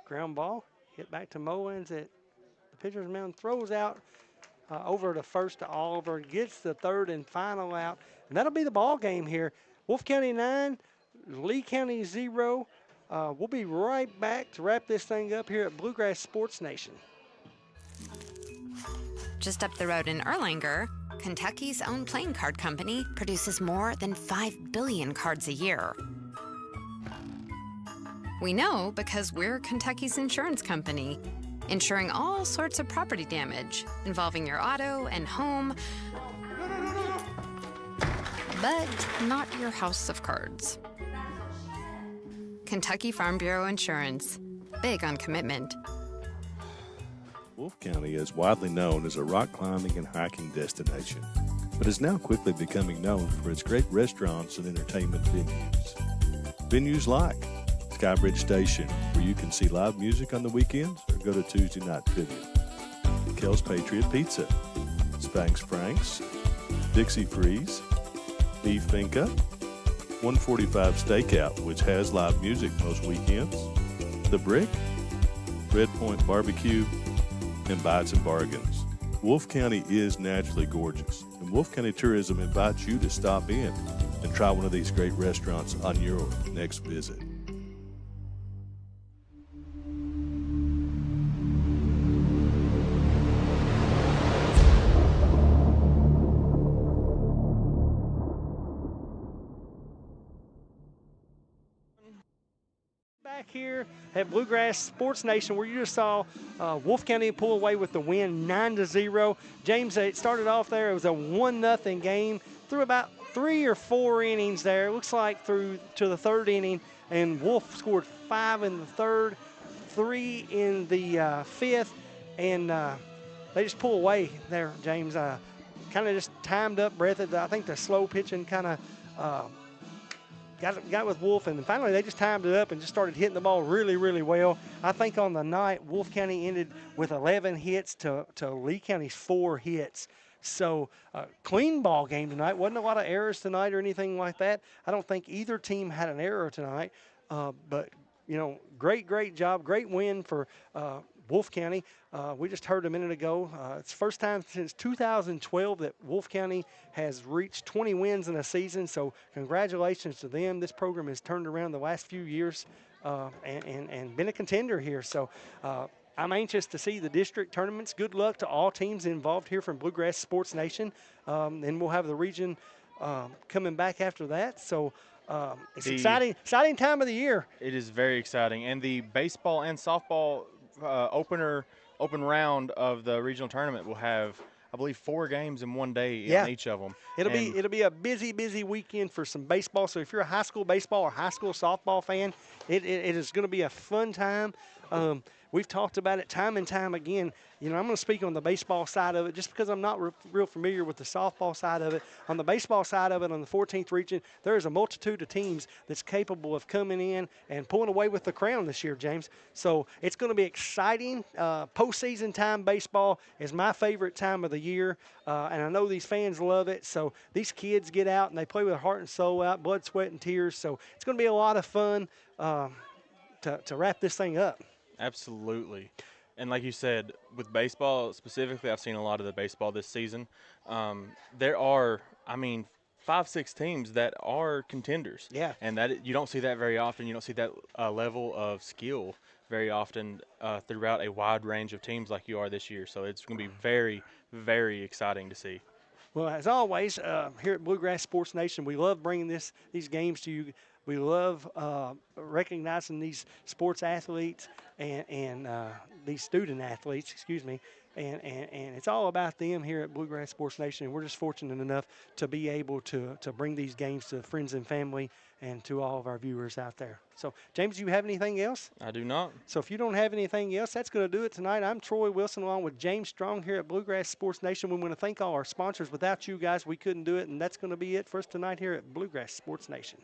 Ground ball, hit back to Mullins at the pitcher's mound, throws out over to first to Oliver, gets the third and final out, and that'll be the ball game here. Wolfe County 9, Lee County 0. We'll be right back to wrap this thing up here at Bluegrass Sports Nation. Just up the road in Erlanger, Kentucky's own playing card company produces more than 5 billion cards a year. We know because we're Kentucky's insurance company, insuring all sorts of property damage involving your auto and home, but not your house of cards. Kentucky Farm Bureau Insurance, big on commitment. Wolfe County is widely known as a rock climbing and hiking destination, but is now quickly becoming known for its great restaurants and entertainment venues. Venues like Skybridge Station, where you can see live music on the weekends or go to Tuesday night trivia. Kel's Patriot Pizza, Spanx Frank's, Dixie Freeze, Beef Finca, 145 Stakeout, which has live music most weekends, The Brick, Red Point Barbecue, and Bites and Bargains. Wolfe County is naturally gorgeous, and Wolfe County Tourism invites you to stop in and try one of these great restaurants on your next visit. Back here at Bluegrass Sports Nation, where you just saw Wolfe County pull away with the win 9-0. James, it started off there. It was a 1-0 game through about 3 or 4 innings there. It looks like through to the 3rd inning, and Wolfe scored 5 in the 3rd, 3 in the 5th, and they just pull away there, James. Kind of just timed up, breathed. I think the slow pitching kind of got with Wolfe, and finally they just timed it up and just started hitting the ball really, really well. I think on the night, Wolfe County ended with 11 hits to Lee County's 4 hits. So clean ball game tonight. Wasn't a lot of errors tonight or anything like that. I don't think either team had an error tonight. But, you know, great job. Great win for Wolfe County. We just heard a minute ago, it's the first time since 2012 that Wolfe County has reached 20 wins in a season, so congratulations to them. This program has turned around the last few years and been a contender here. So I'm anxious to see the district tournaments. Good luck to all teams involved here from Bluegrass Sports Nation. And we'll have the region coming back after that. So it's exciting time of the year. It is very exciting. And the baseball and softball open round of the regional tournament will have, I believe, 4 games in one day in each of them. It'll be a busy weekend for some baseball. So if you're a high school baseball or high school softball fan, it is going to be a fun time. We've talked about it time and time again. You know, I'm going to speak on the baseball side of it just because I'm not real familiar with the softball side of it. On the baseball side of it, on the 14th region, there is a multitude of teams that's capable of coming in and pulling away with the crown this year, James. So it's going to be exciting. Postseason time baseball is my favorite time of the year, and I know these fans love it. So these kids get out and they play with their heart and soul out, blood, sweat, and tears. So it's going to be a lot of fun to wrap this thing up. Absolutely. And like you said, with baseball specifically, I've seen a lot of the baseball this season. There are, 5-6 teams that are contenders. Yeah. And that you don't see that very often. You don't see that level of skill very often throughout a wide range of teams like you are this year. So it's going to be very, very exciting to see. Well, as always, here at Bluegrass Sports Nation, we love bringing these games to you. We love recognizing these sports athletes and these student athletes, and it's all about them here at Bluegrass Sports Nation. And we're just fortunate enough to be able to bring these games to friends and family and to all of our viewers out there. So, James, do you have anything else? I do not. So if you don't have anything else, that's going to do it tonight. I'm Troy Wilson along with James Strong here at Bluegrass Sports Nation. We want to thank all our sponsors. Without you guys, we couldn't do it, and that's going to be it for us tonight here at Bluegrass Sports Nation.